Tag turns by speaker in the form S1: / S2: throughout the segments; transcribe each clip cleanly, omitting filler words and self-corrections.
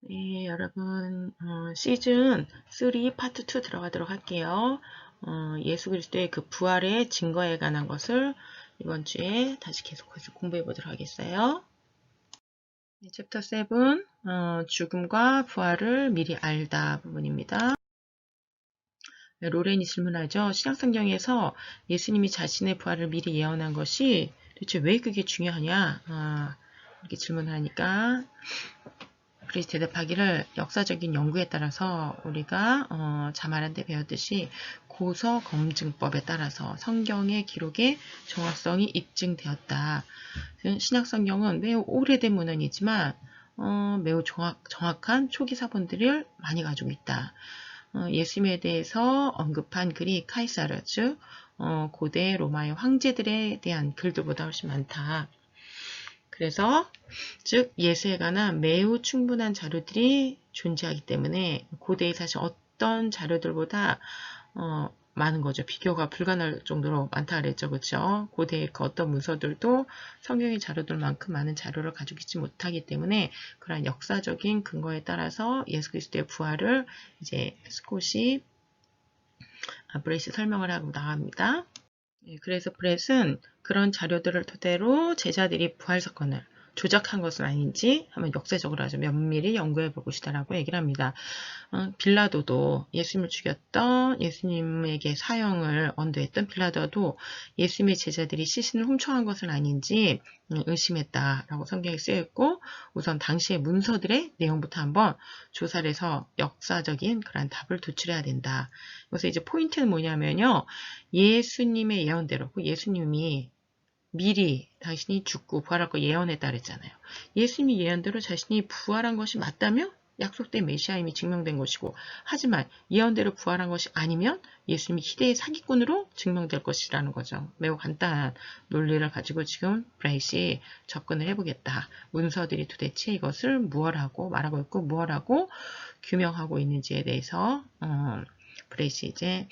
S1: 네, 여러분, 시즌 3 파트 2 들어가도록 할게요. 예수 그리스도의 그 부활의 증거에 관한 것을 이번 주에 다시 계속해서 공부해 보도록 하겠어요. 네, 챕터 7, 죽음과 부활을 미리 알다 부분입니다. 네, 로렌이 질문하죠. 신약성경에서 예수님이 자신의 부활을 미리 예언한 것이 도대체 왜 그게 중요하냐? 이렇게 질문하니까 그래서 대답하기를 역사적인 연구에 따라서 우리가 자말한 데 배웠듯이 고서검증법에 따라서 성경의 기록의 정확성이 입증되었다. 신약성경은 매우 오래된 문헌이지만 매우 정확한 초기 사본들을 많이 가지고 있다. 예수님에 대해서 언급한 글이 카이사르, 즉 고대 로마의 황제들에 대한 글들보다 훨씬 많다. 그래서 즉 예수에 관한 매우 충분한 자료들이 존재하기 때문에 고대의 사실 어떤 자료들보다 많은 거죠. 비교가 불가능할 정도로 많다 그랬죠. 그렇죠? 고대의 그 어떤 문서들도 성경의 자료들만큼 많은 자료를 가지고 있지 못하기 때문에 그런 역사적인 근거에 따라서 예수 그리스도의 부활을 이제 스콧이 브레이스 설명을 하고 나갑니다. 그래서 브렛은 그런 자료들을 토대로 제자들이 부활 사건을 조작한 것은 아닌지 한번 역사적으로 아주 면밀히 연구해 볼 것이다라고 얘기를 합니다. 빌라도도 예수님을 죽였던 예수님에게 사형을 언도했던 빌라도도 예수님의 제자들이 시신을 훔쳐간 것은 아닌지 의심했다라고 성경에 쓰여 있고 우선 당시의 문서들의 내용부터 한번 조사를 해서 역사적인 그런 답을 도출해야 된다. 그래서 이제 포인트는 뭐냐면요. 예수님의 예언대로 예수님이 미리 당신이 죽고 부활할 거 예언했다 그랬잖아요. 예수님이 예언대로 자신이 부활한 것이 맞다면 약속된 메시아임이 증명된 것이고 하지만 예언대로 부활한 것이 아니면 예수님이 희대의 사기꾼으로 증명될 것이라는 거죠. 매우 간단한 논리를 가지고 지금 브레이시 접근을 해보겠다. 문서들이 도대체 이것을 무엇하고 말하고 있고 무엇하고 규명하고 있는지에 대해서 브레이시 이제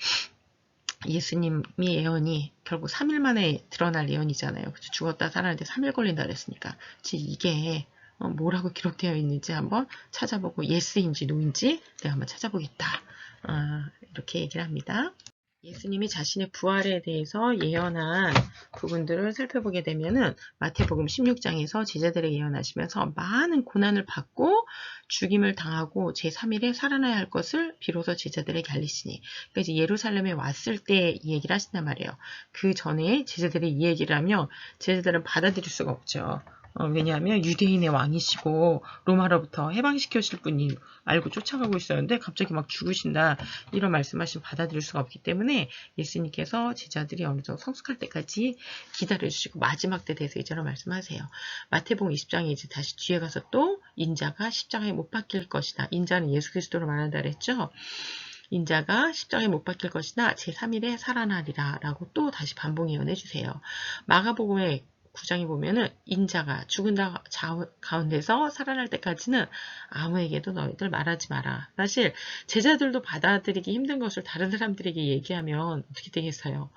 S1: 예수님이 예언이 결국 3일 만에 드러날 예언이잖아요. 죽었다 살아났는데 3일 걸린다 그랬으니까. 이게 뭐라고 기록되어 있는지 한번 찾아보고 예스인지 노인지 내가 한번 찾아보겠다. 이렇게 얘기를 합니다. 예수님이 자신의 부활에 대해서 예언한 부분들을 살펴보게 되면은 마태복음 16장에서 제자들에게 예언하시면서 많은 고난을 받고 죽임을 당하고 제3일에 살아나야 할 것을 비로소 제자들에게 알리시니 그러니까 이제 예루살렘에 왔을 때 이 얘기를 하신단 말이에요. 그 전에 제자들이 이 얘기를 하면 제자들은 받아들일 수가 없죠. 왜냐하면 유대인의 왕이시고 로마로부터 해방시켜줄 분이 알고 쫓아가고 있었는데 갑자기 막 죽으신다 이런 말씀하시면 받아들일 수가 없기 때문에 예수님께서 제자들이 어느 정도 성숙할 때까지 기다려주시고 마지막 때 돼서 이제로 말씀하세요. 마태복음 20장에 이제 다시 뒤에 가서 또 인자가 십자가에 못 박힐 것이다. 인자는 예수 그리스도로 말한다 그랬죠. 인자가 십자가에 못 박힐 것이나 제3일에 살아나리라 라고 또 다시 반복 예언해 주세요. 마가복음의 9장에 보면은 인자가 죽은 가운데서 살아날 때까지는 아무에게도 너희들 말하지 마라. 사실 제자들도 받아들이기 힘든 것을 다른 사람들에게 얘기하면 어떻게 되겠어요?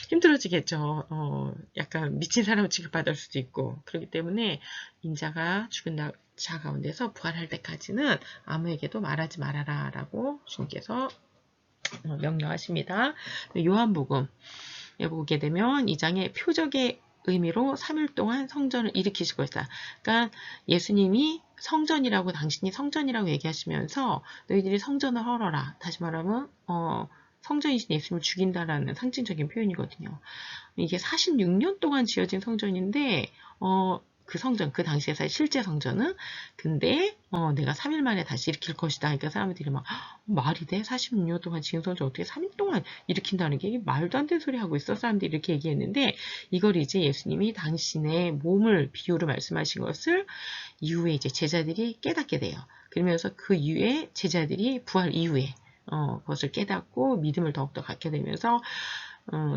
S1: 힘들어지겠죠. 약간 미친 사람 취급받을 수도 있고 그렇기 때문에 인자가 죽은 자 가운데서 부활할 때까지는 아무에게도 말하지 말아라 라고 주님께서 명령하십니다. 요한복음 보게 되면 이 장의 표적의 의미로 3일 동안 성전을 일으키실 것이다. 그러니까 예수님이 성전이라고 당신이 성전이라고 얘기하시면서 너희들이 성전을 헐어라. 다시 말하면 성전이신 예수님을 죽인다라는 상징적인 표현이거든요. 이게 46년 동안 지어진 성전인데 그 성전, 그 당시에 실제 성전은 근데 내가 3일 만에 다시 일으킬 것이다. 그러니까 사람들이 막 말이 돼? 46년 동안 지은 성전 어떻게 3일 동안 일으킨다는 게 말도 안 되는 소리 하고 있어. 사람들이 이렇게 얘기했는데 이걸 이제 예수님이 당신의 몸을 비유로 말씀하신 것을 이후에 이제 제자들이 깨닫게 돼요. 그러면서 그 이후에 제자들이 부활 이후에 그것을 깨닫고 믿음을 더욱더 갖게 되면서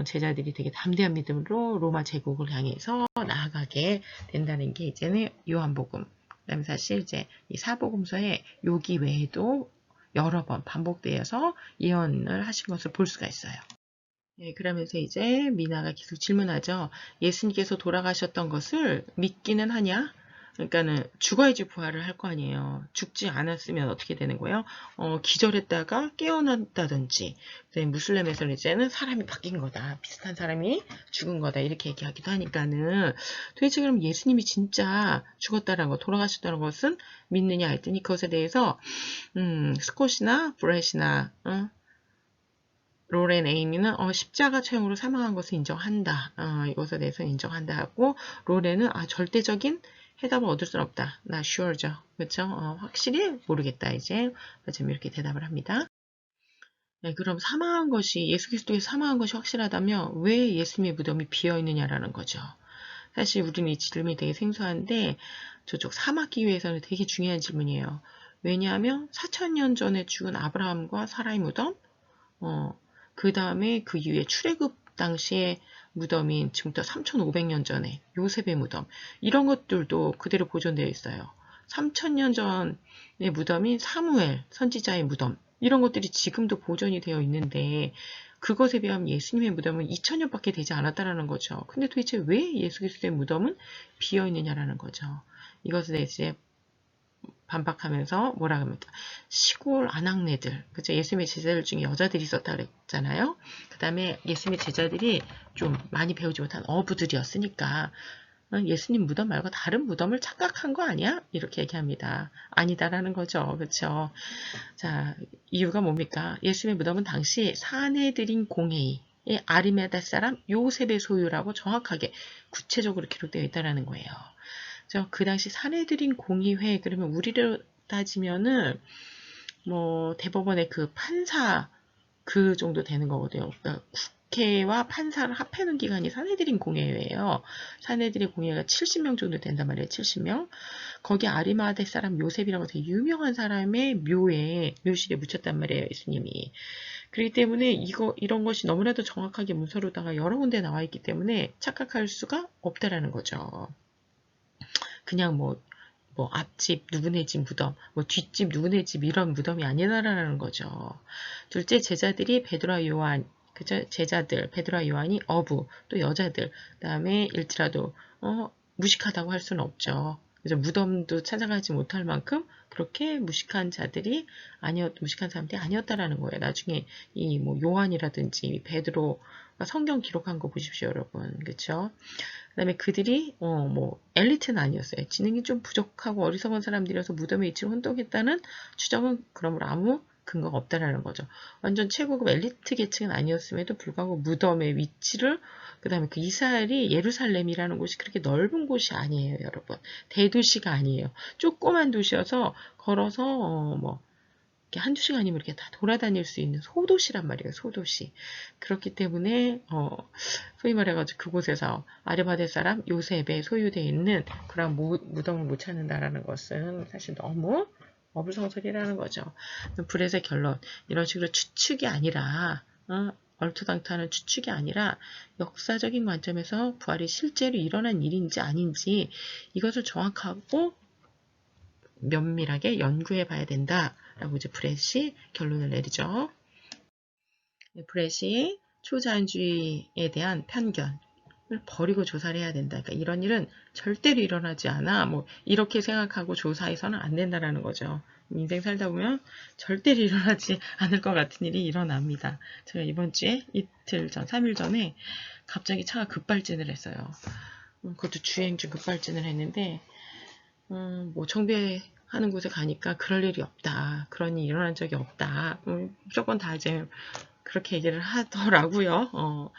S1: 제자들이 되게 담대한 믿음으로 로마 제국을 향해서 나아가게 된다는 게 이제는 요한복음. 그다음에 사실 이제 이 사복음서에 여기 외에도 여러 번 반복되어서 예언을 하신 것을 볼 수가 있어요. 예, 그러면서 이제 미나가 계속 질문하죠. 예수님께서 돌아가셨던 것을 믿기는 하냐? 그러니까는 죽어야지 부활을 할 거 아니에요. 죽지 않았으면 어떻게 되는 거예요? 기절했다가 깨어난다든지, 무슬림에서는 이제는 사람이 바뀐 거다. 비슷한 사람이 죽은 거다. 이렇게 얘기하기도 하니까는 도대체 그럼 예수님이 진짜 죽었다라는 거, 돌아가셨다는 것은 믿느냐 했더니 그것에 대해서 스콧이나 브렛이나 로렌 에이미는 십자가 처형으로 사망한 것을 인정한다. 이것에 대해서 인정한다 하고, 로렌은 절대적인 해답을 얻을 수는 없다. 나 sure죠. 그렇죠? 확실히 모르겠다. 이제 지금 이렇게 대답을 합니다. 네, 그럼 사망한 것이 예수 그리스도에서 사망한 것이 확실하다면 왜 예수님의 무덤이 비어 있느냐라는 거죠. 사실 우리는 이 질문이 되게 생소한데 저쪽 사막기회에서는 되게 중요한 질문이에요. 왜냐하면 4,000년 전에 죽은 아브라함과 사라의 무덤, 그 다음에 그 이후에 출애굽 당시에 무덤인 지금부터 3,500년 전에 요셉의 무덤, 이런 것들도 그대로 보존되어 있어요. 3,000년 전의 무덤인 사무엘 선지자의 무덤, 이런 것들이 지금도 보존이 되어 있는데 그것에 비하면 예수님의 무덤은 2,000년밖에 되지 않았다는 거죠. 근데 도대체 왜 예수 그리스도의 무덤은 비어 있느냐라는 거죠. 이것에 대해서 이제 반박하면서 뭐라 합니까? 시골 아낙네들, 그죠? 예수님의 제자들 중에 여자들이 있었다 그랬잖아요. 그 다음에 예수님의 제자들이 좀 많이 배우지 못한 어부들이었으니까 예수님 무덤 말고 다른 무덤을 착각한 거 아니야? 이렇게 얘기합니다. 아니다라는 거죠. 그렇죠? 자, 이유가 뭡니까? 예수님의 무덤은 당시 사내들인 공회의 아리마다 사람 요셉의 소유라고 정확하게 구체적으로 기록되어 있다는 거예요. 그 당시 사내들인 공의회, 그러면 우리를 따지면은 뭐 대법원의 그 판사 그 정도 되는 거거든요. 그러니까 국회와 판사를 합해놓은 기관이 사내들인 공회예요. 사내들인 공회가 70명 정도 된단 말이에요. 70명. 거기 아리마대 사람 요셉이라고 되게 유명한 사람의 묘실에 묻혔단 말이에요. 예수님이. 그렇기 때문에 이런 것이 너무나도 정확하게 문서로다가 여러 군데 나와 있기 때문에 착각할 수가 없다라는 거죠. 그냥 뭐 앞집 누구네 집 무덤, 뭐 뒷집 누구네 집 이런 무덤이 아니다라는 거죠. 둘째 제자들이 베드로와 요한, 그죠? 제자들 베드로와 요한이 어부, 또 여자들, 그다음에 일지라도 무식하다고 할 수는 없죠. 그래서 무덤도 찾아가지 못할 만큼 그렇게 무식한 사람들이 아니었다라는 거예요. 나중에 이 뭐 요한이라든지 베드로가 성경 기록한 거 보십시오, 여러분. 그렇죠? 그다음에 그들이 뭐 엘리트는 아니었어요. 지능이 좀 부족하고 어리석은 사람들이어서 무덤의 위치를 혼동했다는 추정은 그러므로 아무 근거가 없다라는 거죠. 완전 최고급 엘리트 계층은 아니었음에도 불구하고 무덤의 위치를, 그 다음에 그 이스라엘이 예루살렘이라는 곳이 그렇게 넓은 곳이 아니에요, 여러분. 대도시가 아니에요. 조그만 도시여서 걸어서 뭐 한두 시간이면 이렇게 다 돌아다닐 수 있는 소도시란 말이에요. 소도시. 그렇기 때문에 소위 말해가지고 그곳에서 아르바데 사람 요셉에 소유되어 있는 그런 무덤을 못 찾는다라는 것은 사실 너무 어불성설이라는 거죠. 불에서의 결론. 이런 식으로 추측이 아니라 얼토당토하는 추측이 아니라 역사적인 관점에서 부활이 실제로 일어난 일인지 아닌지 이것을 정확하고 면밀하게 연구해 봐야 된다라고 이제 브렛이 결론을 내리죠. 브렛이 초자연주의에 대한 편견을 버리고 조사를 해야 된다. 그러니까 이런 일은 절대로 일어나지 않아. 뭐 이렇게 생각하고 조사해서는 안 된다라는 거죠. 인생 살다 보면 절대로 일어나지 않을 것 같은 일이 일어납니다. 제가 이번 주에 이틀 전, 3일 전에 갑자기 차가 급발진을 했어요. 그것도 주행 중 급발진을 했는데 뭐 정비하는 곳에 가니까 그럴 일이 없다. 그런 일이 일어난 적이 없다. 무조건 다 이제 그렇게 얘기를 하더라고요.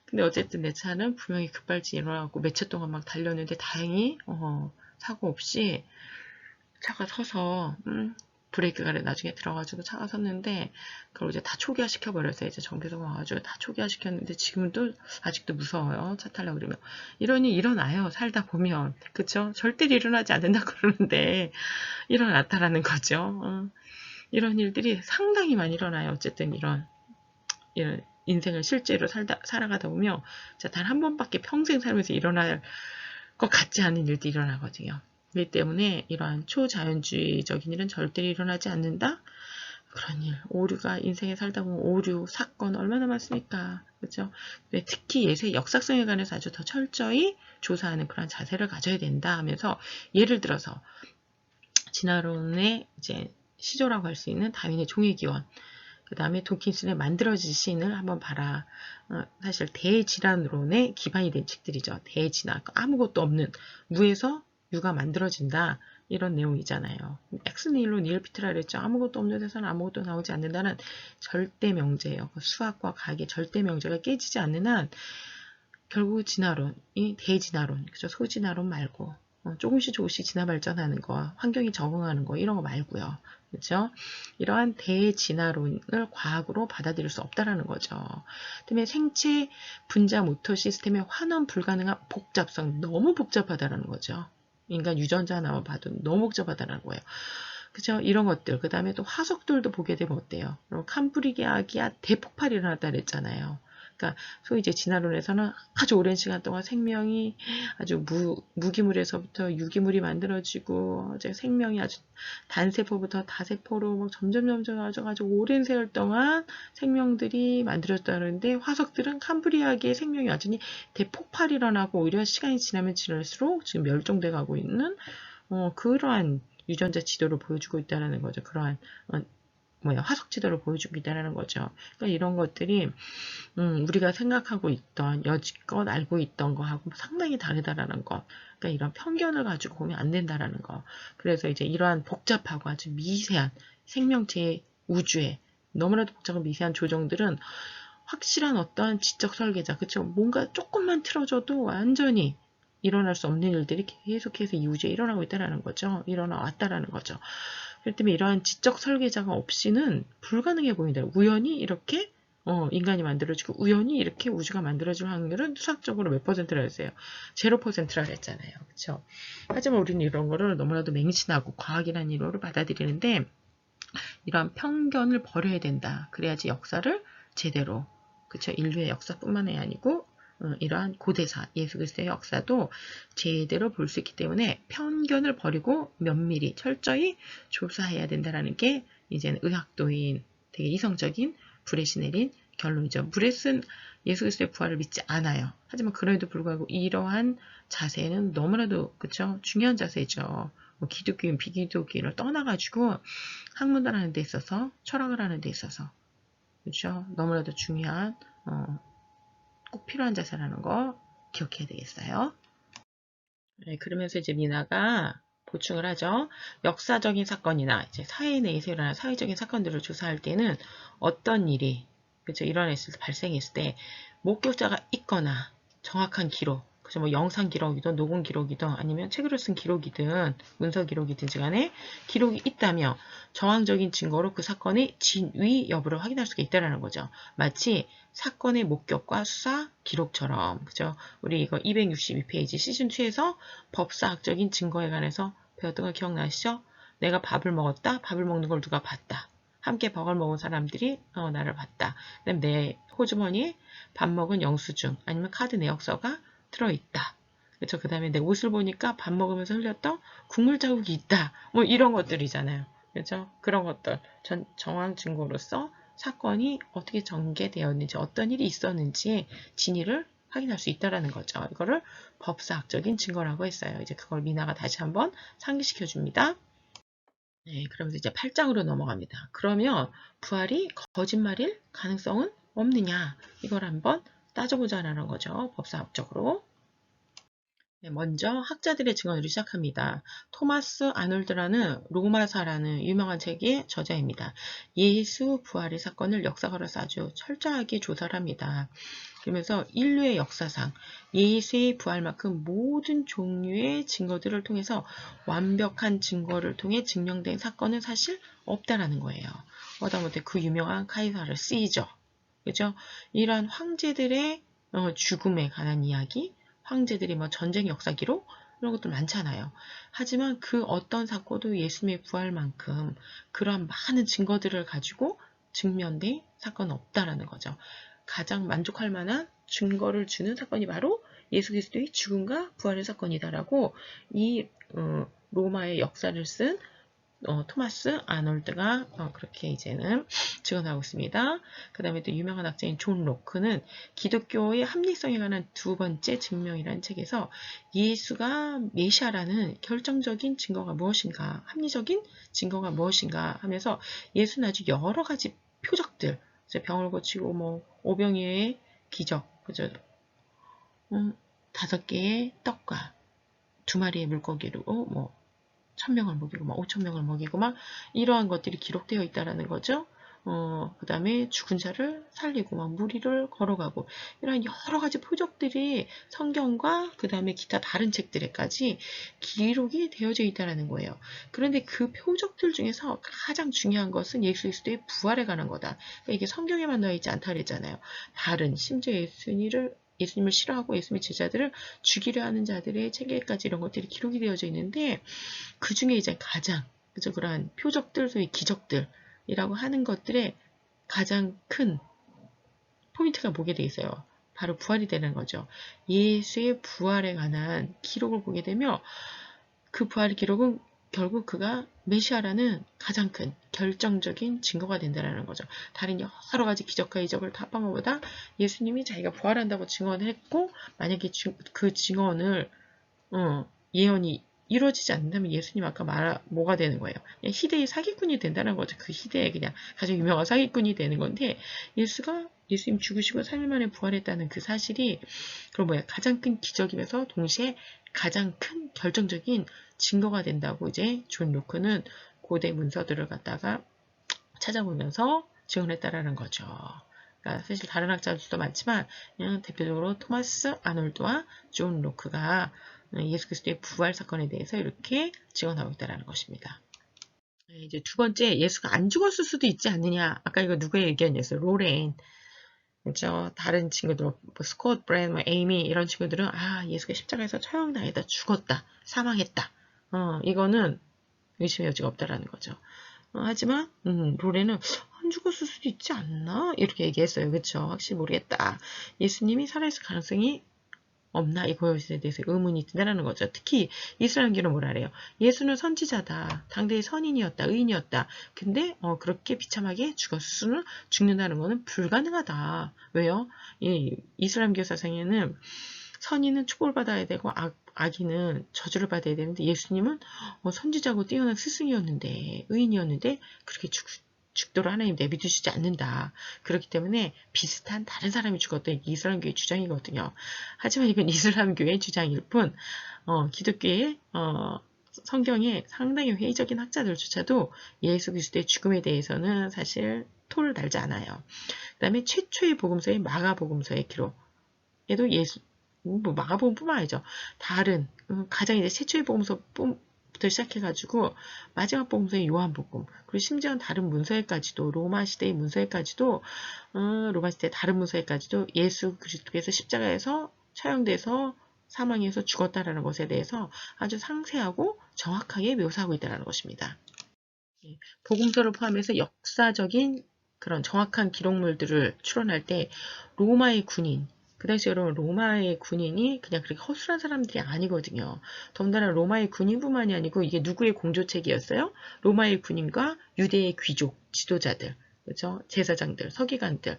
S1: 근데 어쨌든 내 차는 분명히 급발진이 일어나고 몇 초 동안 막 달렸는데 다행히 사고 없이 차가 서서 브레이크가 나중에 들어가지고 차가 섰는데 그걸 이제 다 초기화 시켜버려서 이제 정비소가 와가지고 다 초기화 시켰는데 지금도 아직도 무서워요. 차 타려고 그러면. 이런 일이 일어나요. 살다 보면. 그쵸? 절대로 일어나지 않는다 그러는데 일어났다라는 거죠. 이런 일들이 상당히 많이 일어나요. 어쨌든 이런 인생을 실제로 살아가다 보면 단 한 번밖에 평생 살면서 일어날 것 같지 않은 일들이 일어나거든요. 그렇기 때문에 이러한 초자연주의적인 일은 절대로 일어나지 않는다. 그런 일, 오류가 인생에 살다 보면 오류, 사건 얼마나 많습니까? 그렇죠? 특히 예수의 역사성에 관해서 아주 더 철저히 조사하는 그런 자세를 가져야 된다 하면서 예를 들어서 진화론의 이제 시조라고 할 수 있는 다윈의 종의 기원, 그 다음에 도킨슨의 만들어진 시인을 한번 봐라. 사실 대진화론의 기반이 된 책들이죠. 대진화, 아무것도 없는 무에서 유가 만들어진다. 이런 내용이잖아요. 엑스니일로 니엘피트라 그랬죠. 아무것도 없는 데서는 아무것도 나오지 않는다는 절대 명제예요. 수학과 과학의 절대 명제가 깨지지 않는 한 결국 진화론이 대진화론, 그죠? 소진화론 말고 조금씩 진화 발전하는 거, 환경에 적응하는 거 이런 거 말고요. 그렇죠? 이러한 대진화론을 과학으로 받아들일 수 없다라는 거죠. 그다음에 생체 분자 모터 시스템의 환원 불가능한 복잡성, 너무 복잡하다라는 거죠. 인간 유전자 하나만 봐도 너무 복잡하다는 거예요. 그죠? 이런 것들. 그 다음에 또 화석들도 보게 되면 어때요? 캄브리아기아 대폭발이 일어났다 그랬잖아요. 그러니까 소위 이제 진화론에서는 아주 오랜 시간 동안 생명이 아주 무기물에서부터 유기물이 만들어지고 이제 생명이 아주 단세포부터 다세포로 막 점점 아주 오랜 세월 동안 생명들이 만들어졌다는데 화석들은 캄브리아기의 생명이 완전히 대폭발이 일어나고 오히려 시간이 지나면 지날수록 지금 멸종돼 가고 있는 그러한 유전자 지도를 보여주고 있다는 거죠. 그러한 화석 지도를 보여주고 있다는 거죠. 그러니까 이런 것들이 우리가 생각하고 있던 여지껏 알고 있던 거하고 상당히 다르다라는 거. 그러니까 이런 편견을 가지고 보면 안 된다라는 거. 그래서 이제 이러한 복잡하고 아주 미세한 생명체의 우주에 너무나도 복잡한 미세한 조정들은 확실한 어떤 지적 설계자, 그쵸? 뭔가 조금만 틀어줘도 완전히 일어날 수 없는 일들이 계속해서 이 우주에 일어나고 있다는 거죠. 일어나 왔다라는 거죠. 그렇기 때문에 이러한 지적 설계자가 없이는 불가능해 보인다. 우연히 이렇게 인간이 만들어지고 우연히 이렇게 우주가 만들어질 확률은 수학적으로 몇 퍼센트라 했어요? 0%라 했잖아요. 그렇죠? 하지만 우리는 이런 거를 너무나도 맹신하고 과학이라는 이론을 받아들이는데 이러한 편견을 버려야 된다. 그래야지 역사를 제대로, 그렇죠? 인류의 역사뿐만 아니고 이러한 고대사, 예수 그리스도의 역사도 제대로 볼 수 있기 때문에 편견을 버리고 면밀히 철저히 조사해야 된다는 게 이제는 의학도인 되게 이성적인 브렛이 내린 결론이죠. 브렛은 예수 그리스도의 부활을 믿지 않아요. 하지만 그럼에도 불구하고 이러한 자세는 너무나도 그쵸? 중요한 자세죠. 기독교인, 비기독교인을 떠나가지고 학문을 하는 데 있어서 철학을 하는 데 있어서 그렇죠? 너무나도 중요한 꼭 필요한 자세라는 거 기억해야 되겠어요. 네, 그러면서 이제 미나가 보충을 하죠. 역사적인 사건이나 이제 사회 내에서 일어난 사회적인 사건들을 조사할 때는 어떤 일이 그렇죠? 발생했을 때 목격자가 있거나 정확한 기록, 그죠? 뭐 영상 기록이든 녹음 기록이든 아니면 책으로 쓴 기록이든 문서 기록이든지 간에 기록이 있다며 정황적인 증거로 그 사건의 진위 여부를 확인할 수가 있다는 거죠. 마치 사건의 목격과 수사 기록처럼, 그죠? 우리 이거 262페이지 시즌2에서 법사학적인 증거에 관해서 배웠던 거 기억나시죠? 내가 밥을 먹었다. 밥을 먹는 걸 누가 봤다. 함께 밥을 먹은 사람들이 나를 봤다. 그다음 내 호주머니에 밥 먹은 영수증 아니면 카드 내역서가 들어있다. 그렇죠? 그 다음에 내 옷을 보니까 밥 먹으면서 흘렸던 국물 자국이 있다. 뭐 이런 것들이잖아요. 그렇죠? 그런 것들 정황 증거로서 사건이 어떻게 전개되었는지 어떤 일이 있었는지 진위를 확인할 수 있다는 거죠. 이거를 법사학적인 증거라고 했어요. 이제 그걸 미나가 다시 한번 상기시켜 줍니다. 네, 그러면서 이제 8장으로 넘어갑니다. 그러면 부활이 거짓말일 가능성은 없느냐? 이걸 한번 따져보자라는 거죠. 법사학적으로. 네, 먼저 학자들의 증언으로 시작합니다. 토마스 아놀드라는 로마사라는 유명한 책의 저자입니다. 예수 부활의 사건을 역사가로서 아주 철저하게 조사를 합니다. 그러면서 인류의 역사상 예수의 부활만큼 모든 종류의 증거들을 통해서 완벽한 증거를 통해 증명된 사건은 사실 없다라는 거예요. 하다못해 그 유명한 카이사르 시저, 그죠? 이러한 황제들의 죽음에 관한 이야기, 황제들이 뭐 전쟁 역사 기록 이런 것들 많잖아요. 하지만 그 어떤 사건도 예수님의 부활만큼 그러한 많은 증거들을 가지고 증명된 사건은 없다라는 거죠. 가장 만족할 만한 증거를 주는 사건이 바로 예수 그리스도의 죽음과 부활의 사건이다라고 이 로마의 역사를 쓴 토마스 아놀드가 그렇게 이제는 증언하고 있습니다. 그 다음에 또 유명한 학자인 존 로크는 기독교의 합리성에 관한 두 번째 증명이라는 책에서 예수가 메시아라는 결정적인 증거가 무엇인가, 합리적인 증거가 무엇인가 하면서 예수는 아주 여러 가지 표적들, 병을 고치고 뭐 오병이어의 기적, 그죠? 5개의 떡과 2마리의 물고기로 뭐 1000명을 먹이고 막 5000명을 먹이고 막 이러한 것들이 기록되어 있다라는 거죠. 그 다음에 죽은 자를 살리고 막 무리를 걸어가고 이런 여러 가지 표적들이 성경과 그 다음에 기타 다른 책들에까지 기록이 되어져 있다라는 거예요. 그런데 그 표적들 중에서 가장 중요한 것은 예수 그리스도의 부활에 관한 거다. 그러니까 이게 성경에만 나와 있지 않다 그랬잖아요. 다른 심지어 예수님을 싫어하고 예수님의 제자들을 죽이려 하는 자들의 체계까지 이런 것들이 기록이 되어져 있는데 그 중에 이제 가장 그죠 그러한 표적들 소위 기적들이라고 하는 것들의 가장 큰 포인트가 뭐게 돼 있어요. 바로 부활이 되는 거죠. 예수의 부활에 관한 기록을 보게 되면 그 부활의 기록은 결국 그가 메시아라는 가장 큰 결정적인 증거가 된다는 거죠. 다른 여러 가지 기적과 이적을 다 합한 것보다 예수님이 자기가 부활한다고 증언을 했고 만약에 그 증언을 예언이 이루어지지 않는다면 예수님 아까 뭐가 되는 거예요? 그냥 희대의 사기꾼이 된다는 거죠. 그 희대의 그냥 가장 유명한 사기꾼이 되는 건데 예수님 죽으시고 3일 만에 부활했다는 그 사실이 그럼 뭐야? 가장 큰 기적이면서 동시에 가장 큰 결정적인 증거가 된다고 이제 존 로크는 고대 문서들을 갖다가 찾아보면서 증언했다라는 거죠. 그러니까 사실 다른 학자들도 많지만 그냥 대표적으로 토마스 아놀드와 존 로크가 예수 그리스도의 부활 사건에 대해서 이렇게 증언하고 있다는 것입니다. 이제 두 번째, 예수가 안 죽었을 수도 있지 않느냐. 아까 이거 누구의 의견이었어요? 로렌. 그렇죠. 다른 친구들, 뭐 스콧, 브랜, 에이미 이런 친구들은 예수가 십자가에서 처형당했다, 죽었다, 사망했다. 이거는 의심의 여지가 없다라는 거죠. 하지만 로렌은 안 죽었을 수도 있지 않나? 이렇게 얘기했어요. 그렇죠. 확실히 모르겠다. 예수님이 살아있을 가능성이 없나 이것에 대해서 의문이 든다는 거죠. 특히 이슬람교는 뭐라 그래요? 예수는 선지자다. 당대의 선인이었다. 의인이었다. 근데 그렇게 비참하게 죽는다는 것은 불가능하다. 왜요? 이슬람교 사상에는 선인은 축복을 받아야 되고 악인은 저주를 받아야 되는데 예수님은 선지자고 뛰어난 스승이었는데 의인이었는데 그렇게 죽도록 하나님 내비두시지 않는다. 그렇기 때문에 비슷한 다른 사람이 죽었던 이슬람교의 주장이거든요. 하지만 이건 이슬람교의 주장일 뿐 기독교의 성경에 상당히 회의적인 학자들조차도 예수 그리스도의 죽음에 대해서는 사실 토를 달지 않아요. 그 다음에 최초의 복음서인 마가복음서의 기록에도 마가복음뿐만 아니죠. 다른 가장 이제 최초의 복음서부터 시작해가지고 마지막 복음서의 요한복음 그리고 심지어 다른 문서에까지도 로마 시대의 문서에까지도 로마 시대 다른 문서에까지도 예수 그리스도께서 십자가에서 처형돼서 사망해서 죽었다라는 것에 대해서 아주 상세하고 정확하게 묘사하고 있다는 것입니다. 복음서를 포함해서 역사적인 그런 정확한 기록물들을 추론할 때 로마의 군인 그 당시 여러분 로마의 군인이 그냥 그렇게 허술한 사람들이 아니거든요. 더군다나 로마의 군인뿐만이 아니고 이게 누구의 공조책이었어요? 로마의 군인과 유대의 귀족, 지도자들, 그렇죠? 제사장들, 서기관들,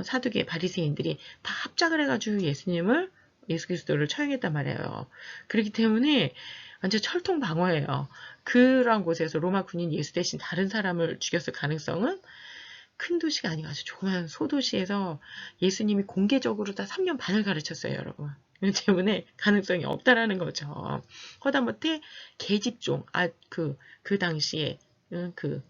S1: 사두개, 바리새인들이 다 합작을 해가지고 예수 그리스도를 처형했단 말이에요. 그렇기 때문에 완전 철통방어예요. 그런 곳에서 로마 군인 예수 대신 다른 사람을 죽였을 가능성은 큰 도시가 아니고 아주 조그만 소도시에서 예수님이 공개적으로 다 3년 반을 가르쳤어요, 여러분. 그렇기 때문에 가능성이 없다라는 거죠. 허다못해 계집종, 그 당시에 그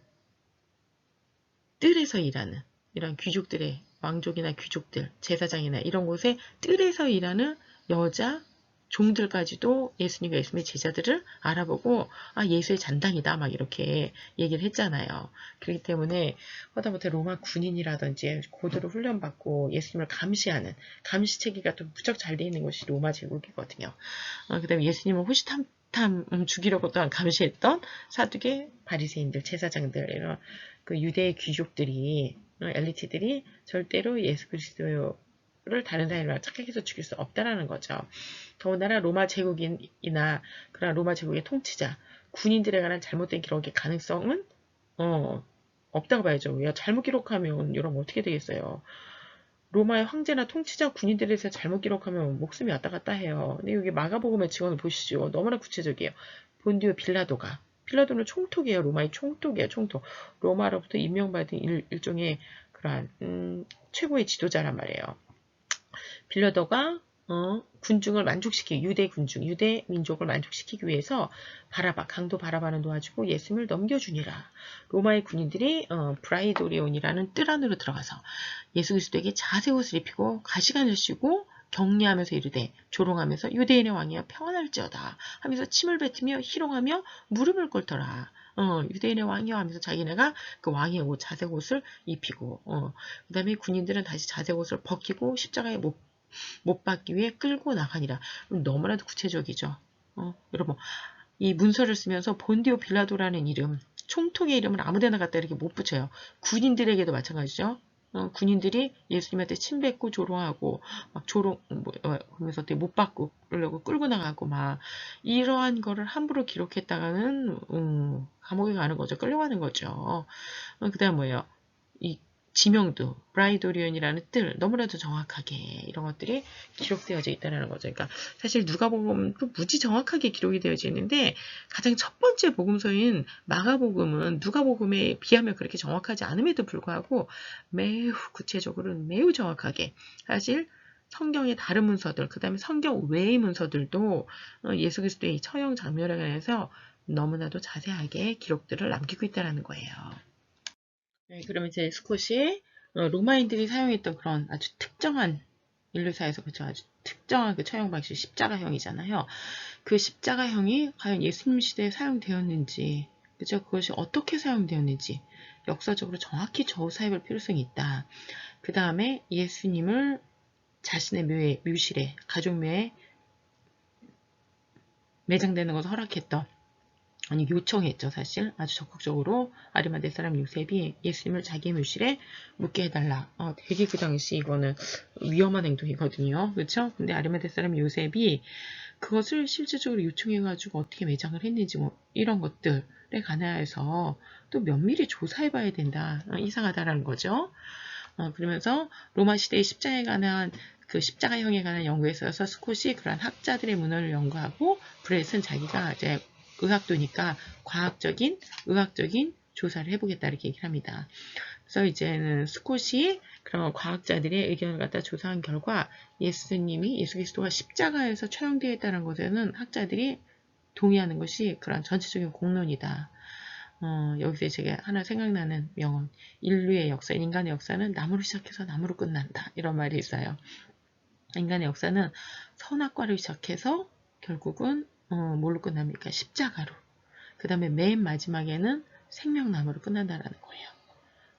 S1: 뜰에서 일하는 이런 귀족들의 왕족이나 귀족들, 제사장이나 이런 곳에 뜰에서 일하는 여자 종들까지도 예수님과 예수님의 제자들을 알아보고 예수의 잔당이다 막 이렇게 얘기를 했잖아요. 그렇기 때문에 하다못해 로마 군인이라든지 고도로 훈련받고 예수님을 감시하는 감시체계가 또 무척 잘 돼 있는 것이 로마 제국이거든요. 그 다음에 예수님을 호시탐탐 죽이려고 또한 감시했던 사두개 바리새인들, 제사장들 이런 그 유대의 귀족들이 엘리트들이 절대로 예수 그리스도를 다른 사람이랑 착각해서 죽일 수 없다라는 거죠. 더군다나 로마 제국인이나 그런 로마 제국의 통치자 군인들에 관한 잘못된 기록의 가능성은 없다고 봐야죠. 야, 잘못 기록하면 이러면 어떻게 되겠어요? 로마의 황제나 통치자 군인들에 대해서 잘못 기록하면 목숨이 왔다 갔다 해요. 근데 여기 마가복음의 증언을 보시죠. 너무나 구체적이에요. 본디오 빌라도가. 빌라도는 총독이에요. 로마의 총독이에요. 총독. 로마로부터 임명받은 일종의 그러한 최고의 지도자란 말이에요. 빌라도가 군중을 만족시키기, 유대 군중, 유대 민족을 만족시키기 위해서 강도 바라바는 도와주고 예수님을 넘겨주니라. 로마의 군인들이 브라이도리온이라는 뜰 안으로 들어가서 예수 그리스도에게 자색 옷을 입히고 가시관을 씌고 격려하면서 이르되 조롱하면서 유대인의 왕이여 평안할지어다 하면서 침을 뱉으며 희롱하며 무릎을 꿇더라. 유대인의 왕이여 하면서 자기네가 그 왕의 옷, 자색 옷을 입히고 그 다음에 군인들은 다시 자색 옷을 벗기고 십자가에 못 박기 위해 끌고 나가니라. 너무나도 구체적이죠. 여러분 이 문서를 쓰면서 본디오 빌라도라는 이름, 총통의 이름을 아무데나 갖다 이렇게 못 붙여요. 군인들에게도 마찬가지죠. 군인들이 예수님한테 침뱉고 조롱하고 막 그러면서 못 받고 그러려고 끌고 나가고 막 이러한 거를 함부로 기록했다가는 감옥에 가는 거죠. 끌려가는 거죠. 그다음 뭐예요? 이 지명도, 브라이도리온이라는 뜰, 너무나도 정확하게 이런 것들이 기록되어져 있다는 거죠. 그러니까 사실 누가복음도 무지 정확하게 기록이 되어져 있는데 가장 첫 번째 복음서인 마가복음은 누가복음에 비하면 그렇게 정확하지 않음에도 불구하고 매우 구체적으로 매우 정확하게 사실 성경의 다른 문서들, 그 다음에 성경 외의 문서들도 예수 그리스도의 처형 장면에 관해서 너무나도 자세하게 기록들을 남기고 있다는 거예요. 네, 그러면 이제 스콧이 로마인들이 사용했던 그런 아주 특정한 인류사에서 그쵸 아주 특정한 그 처형 방식 십자가형이잖아요. 그 십자가형이 과연 예수님 시대에 사용되었는지, 그죠? 그것이 어떻게 사용되었는지 역사적으로 정확히 조사해볼 필요성이 있다. 그 다음에 예수님을 자신의 묘에, 묘실에, 가족묘에 매장되는 것을 허락했던 아니 요청했죠. 사실 아주 적극적으로 아리마대 사람 요셉이 예수님을 자기의 묘실에 묵게 해달라. 되게 그 당시 이거는 위험한 행동이거든요. 그렇죠? 근데 아리마대 사람 요셉이 그것을 실질적으로 요청해가지고 어떻게 매장을 했는지 뭐 이런 것들에 관해서 또 면밀히 조사해봐야 된다. 이상하다라는 거죠. 그러면서 로마 시대의 십자가에 관한 그 십자가형에 관한 연구에 있어서 스콧이 그러한 학자들의 문헌을 연구하고 브렛은 자기가 이제 의학도니까 의학적인 조사를 해보겠다 이렇게 얘기를 합니다. 그래서 이제는 스콧이 그런 과학자들의 의견을 갖다 조사한 결과 예수 그리스도가 십자가에서 처형되어 있다는 것에는 학자들이 동의하는 것이 그런 전체적인 공론이다. 여기서 제가 하나 생각나는 명언. 인류의 역사, 인간의 역사는 나무로 시작해서 나무로 끝난다. 이런 말이 있어요. 인간의 역사는 선악과를 시작해서 결국은 뭘로 끝납니까? 십자가로. 그 다음에 맨 마지막에는 생명나무로 끝난다라는 거예요.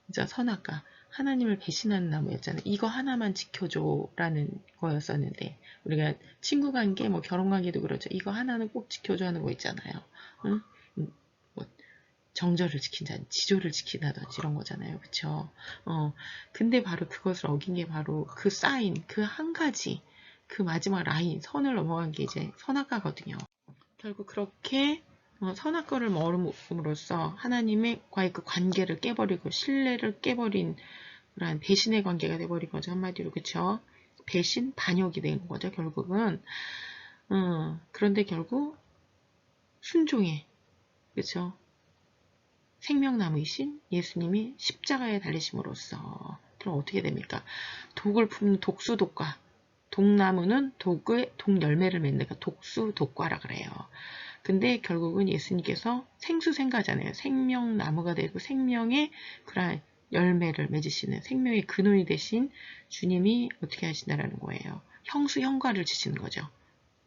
S1: 진짜 선악과. 하나님을 배신하는 나무였잖아요. 이거 하나만 지켜줘라는 거였었는데 우리가 친구관계, 뭐 결혼관계도 그렇죠. 이거 하나는 꼭 지켜줘 하는 거 있잖아요. 응? 뭐 정절을 지킨다든지 지조를 지킨다든지 이런 거잖아요. 그쵸? 근데 바로 그것을 어긴 게 바로 그 사인, 그 한 가지, 그 마지막 라인, 선을 넘어간 게 이제 선악과거든요. 결국 그렇게 선악과를 머금으로써 하나님과의 그 관계를 깨버리고 신뢰를 깨버린 그런 배신의 관계가 돼버린 거죠. 한마디로 그쵸? 배신, 반역이 된 거죠. 결국은 그런데 결국 순종해. 그쵸? 생명나무이신 예수님이 십자가에 달리심으로써 그럼 어떻게 됩니까? 독을 품는 독수독과 독나무는 독 열매를 맺는 독수독과라 그래요. 근데 결국은 예수님께서 생수생가잖아요. 생명나무가 되고 생명의 그런 열매를 맺으시는 생명의 근원이 되신 주님이 어떻게 하신다라는 거예요. 형수형과를 지시는 거죠.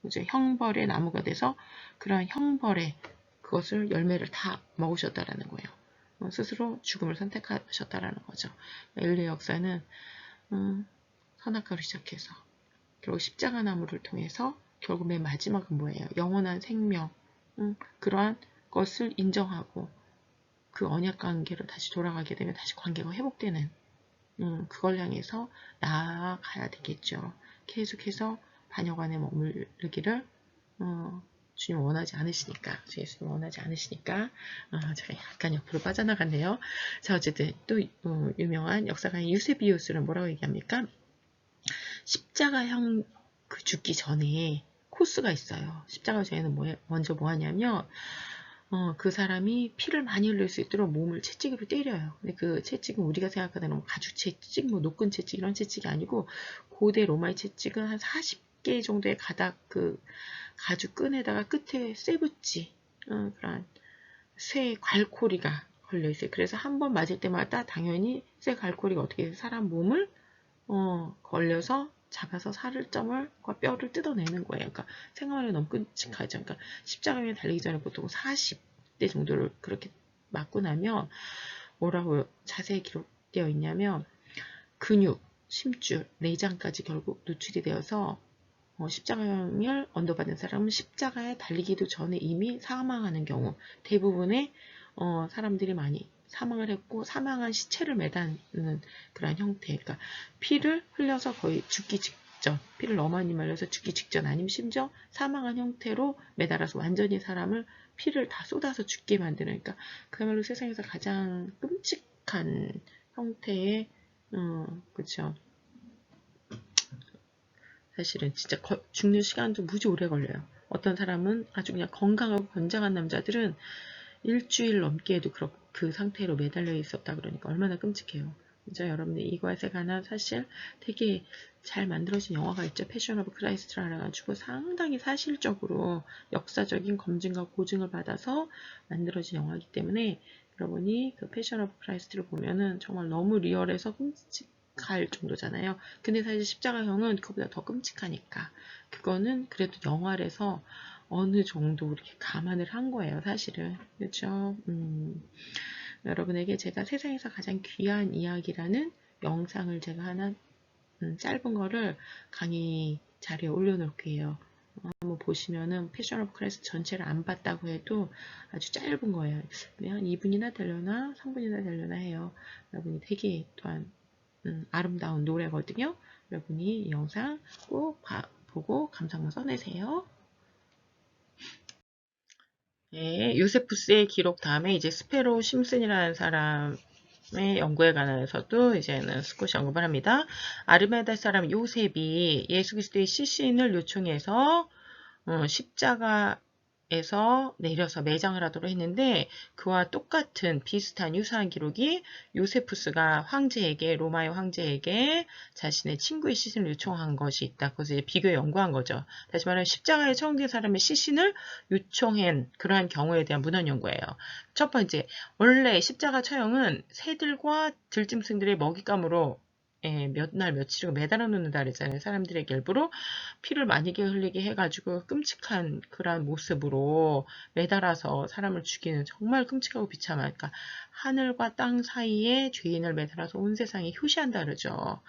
S1: 이제 형벌의 나무가 돼서 그런 형벌의 그것을 열매를 다 먹으셨다라는 거예요. 스스로 죽음을 선택하셨다라는 거죠. 인류의 역사는 선악과로 시작해서 결국 십자가 나무를 통해서 결국 맨 마지막은 뭐예요? 영원한 생명. 그러한 것을 인정하고 그 언약 관계로 다시 돌아가게 되면 다시 관계가 회복되는 그걸 향해서 나아가야 되겠죠. 계속해서 반역 안에 머무르기를 주님 원하지 않으시니까, 주 예수님 원하지 않으시니까, 제가 약간 옆으로 빠져나갔네요. 자, 어쨌든 또 유명한 역사가인 유세비우스는 뭐라고 얘기합니까? 십자가형 그 죽기 전에 코스가 있어요. 십자가 전에는 먼저 뭐 하냐면, 그 사람이 피를 많이 흘릴 수 있도록 몸을 채찍으로 때려요. 근데 그 채찍은 우리가 생각하는 뭐 가죽 채찍, 뭐 노끈 채찍 이런 채찍이 아니고 고대 로마의 채찍은 한 40개 정도의 가닥 그 가죽 끈에다가 끝에 쇠붙이 그런 쇠 갈고리가 걸려 있어요. 그래서 한 번 맞을 때마다 당연히 쇠 갈고리가 어떻게 사람 몸을 걸려서 잡아서 살점을 뼈를 뜯어내는 거예요. 그러니까 생각하면 너무 끔찍하죠. 그러니까 십자가에 달리기 전에 보통 40대 정도를 그렇게 맞고 나면 뭐라고 자세히 기록되어 있냐면 근육, 심줄, 내장까지 결국 노출이 되어서 십자가형을 언도받은 사람은 십자가에 달리기도 전에 이미 사망하는 경우 대부분의 사람들이 많이 사망을 했고 사망한 시체를 매다는 그런 형태. 그러니까 피를 흘려서 거의 죽기 직전, 피를 너무 많이 말려서 죽기 직전 아니면 심지어 사망한 형태로 매달아서 완전히 사람을 피를 다 쏟아서 죽게 만드는 그러니까 그야말로 세상에서 가장 끔찍한 형태의 그렇죠. 사실은 진짜 죽는 시간도 무지 오래 걸려요. 어떤 사람은 아주 그냥 건강하고 건장한 남자들은 일주일 넘게도 그 상태로 매달려 있었다 그러니까 얼마나 끔찍해요. 진짜 여러분들 이것에 관한 사실 되게 잘 만들어진 영화가 있죠. 패션 오브 크라이스트라 가지고 상당히 사실적으로 역사적인 검증과 고증을 받아서 만들어진 영화이기 때문에 여러분이 그 패션 오브 크라이스트를 보면은 정말 너무 리얼해서 끔찍할 정도잖아요. 근데 사실 십자가형은 그거보다 더 끔찍하니까 그거는 그래도 영화라서 어느 정도 이렇게 감안을 한 거예요, 사실은. 그렇죠? 여러분에게 제가 세상에서 가장 귀한 이야기라는 영상을 제가 하나 짧은 거를 강의 자료에 올려놓을게요. 한번 보시면은 패션 오브 크라이스트 전체를 안 봤다고 해도 아주 짧은 거예요. 한 2분이나 되려나 3분이나 되려나 해요. 여러분이 되게 또한 아름다운 노래거든요. 여러분이 이 영상 꼭 보고 감상을 써내세요. 네, 요세푸스의 기록 다음에 이제 스페로 심슨이라는 사람의 연구에 관해서도 이제는 스콧이 언급을 합니다. 아르메다 사람 요셉이 예수 그리스도의 시신을 요청해서 십자가에서 내려서 매장을 하도록 했는데 그와 똑같은 비슷한 유사한 기록이 요세푸스가 황제에게 로마의 황제에게 자신의 친구의 시신을 요청한 것이 있다. 그래서 이제 비교해 연구한 거죠. 다시 말하면 십자가에 처형된 사람의 시신을 요청한 그러한 경우에 대한 문헌 연구예요. 첫 번째, 원래 십자가 처형은 새들과 들짐승들의 먹잇감으로 몇 날 며칠을 매달아 놓는다 그랬잖아요. 사람들에게 일부러 피를 많이 흘리게 해가지고 끔찍한 그러한 모습으로 매달아서 사람을 죽이는 정말 끔찍하고 비참한 그러니까 하늘과 땅 사이에 죄인을 매달아서 온 세상에 효시한다 그러죠.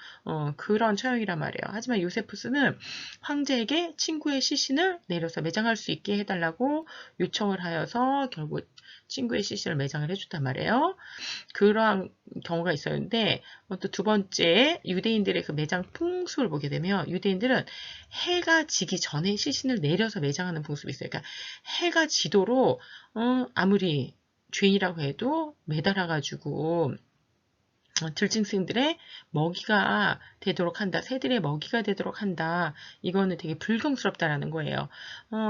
S1: 그런 처형이란 말이에요. 하지만 요세푸스는 황제에게 친구의 시신을 내려서 매장할 수 있게 해달라고 요청을 하여서 결국 친구의 시신을 매장을 해줬단 말이에요. 그러한 경우가 있었는데 또 두 번째 유대인들의 그 매장 풍습을 보게 되면 유대인들은 해가 지기 전에 시신을 내려서 매장하는 풍습이 있어요. 그러니까 해가 지도록 아무리 죄인이라고 해도 매달아가지고 들짐승들의 먹이가 되도록 한다. 새들의 먹이가 되도록 한다. 이거는 되게 불경스럽다라는 거예요.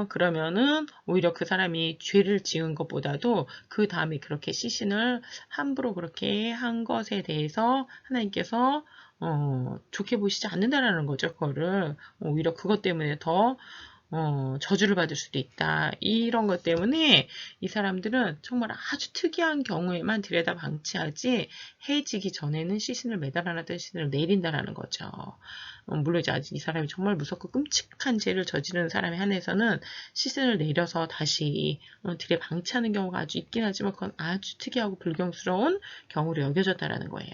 S1: 그러면은 오히려 그 사람이 죄를 지은 것보다도 그 다음에 그렇게 시신을 함부로 그렇게 한 것에 대해서 하나님께서 좋게 보시지 않는다라는 거죠. 그거를 오히려 그것 때문에 더 저주를 받을 수도 있다. 이런 것 때문에 이 사람들은 정말 아주 특이한 경우에만 들여다 방치하지 해지기 전에는 시신을 매달아놨던 시신을 내린다라는 거죠. 물론 이제 아직 이 사람이 정말 무섭고 끔찍한 죄를 저지르는 사람에 한해서는 시신을 내려서 다시 들여 방치하는 경우가 아주 있긴 하지만 그건 아주 특이하고 불경스러운 경우로 여겨졌다라는 거예요.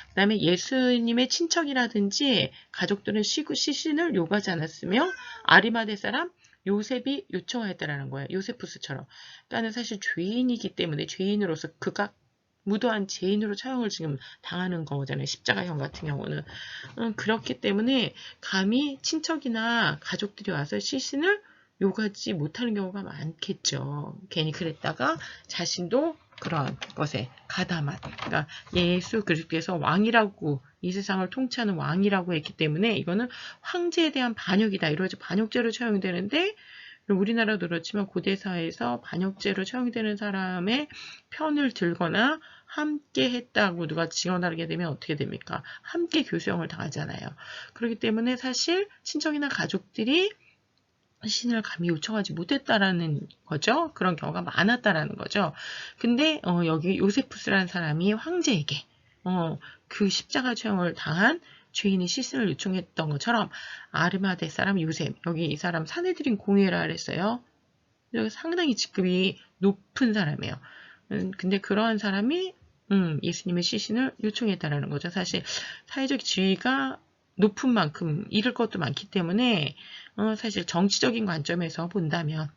S1: 그 다음에 예수님의 친척이라든지 가족들은 시신을 요구하지 않았으며 아리마대 사람 요셉이 요청하였다라는 거예요. 요세푸스처럼. 그러니까 사실 죄인이기 때문에 죄인으로서 그가 무도한 죄인으로 처형을 지금 당하는 거잖아요. 십자가형 같은 경우는. 그렇기 때문에 감히 친척이나 가족들이 와서 시신을 요구하지 못하는 경우가 많겠죠. 괜히 그랬다가 자신도 그런 것에 가담한. 그러니까 예수 그리스도께서 왕이라고 이 세상을 통치하는 왕이라고 했기 때문에 이거는 황제에 대한 반역이다. 이러지 반역죄로 처형되는데 우리나라도 그렇지만 고대 사회에서 반역죄로 처형되는 사람의 편을 들거나 함께 했다고 누가 증언하게 되면 어떻게 됩니까? 함께 교수형을 당하잖아요. 그렇기 때문에 사실 친척이나 가족들이 신을 감히 요청하지 못했다라는 거죠. 그런 경우가 많았다라는 거죠. 근데 여기 요세푸스라는 사람이 황제에게 그 십자가 처형을 당한 죄인의 시신을 요청했던 것처럼 아르마데 사람 요셉, 여기 이 사람 사내들인 공회라 그랬어요. 상당히 직급이 높은 사람이에요. 근데 그러한 사람이 예수님의 시신을 요청했다라는 거죠. 사실 사회적 지위가 높은 만큼 잃을 것도 많기 때문에 사실 정치적인 관점에서 본다면,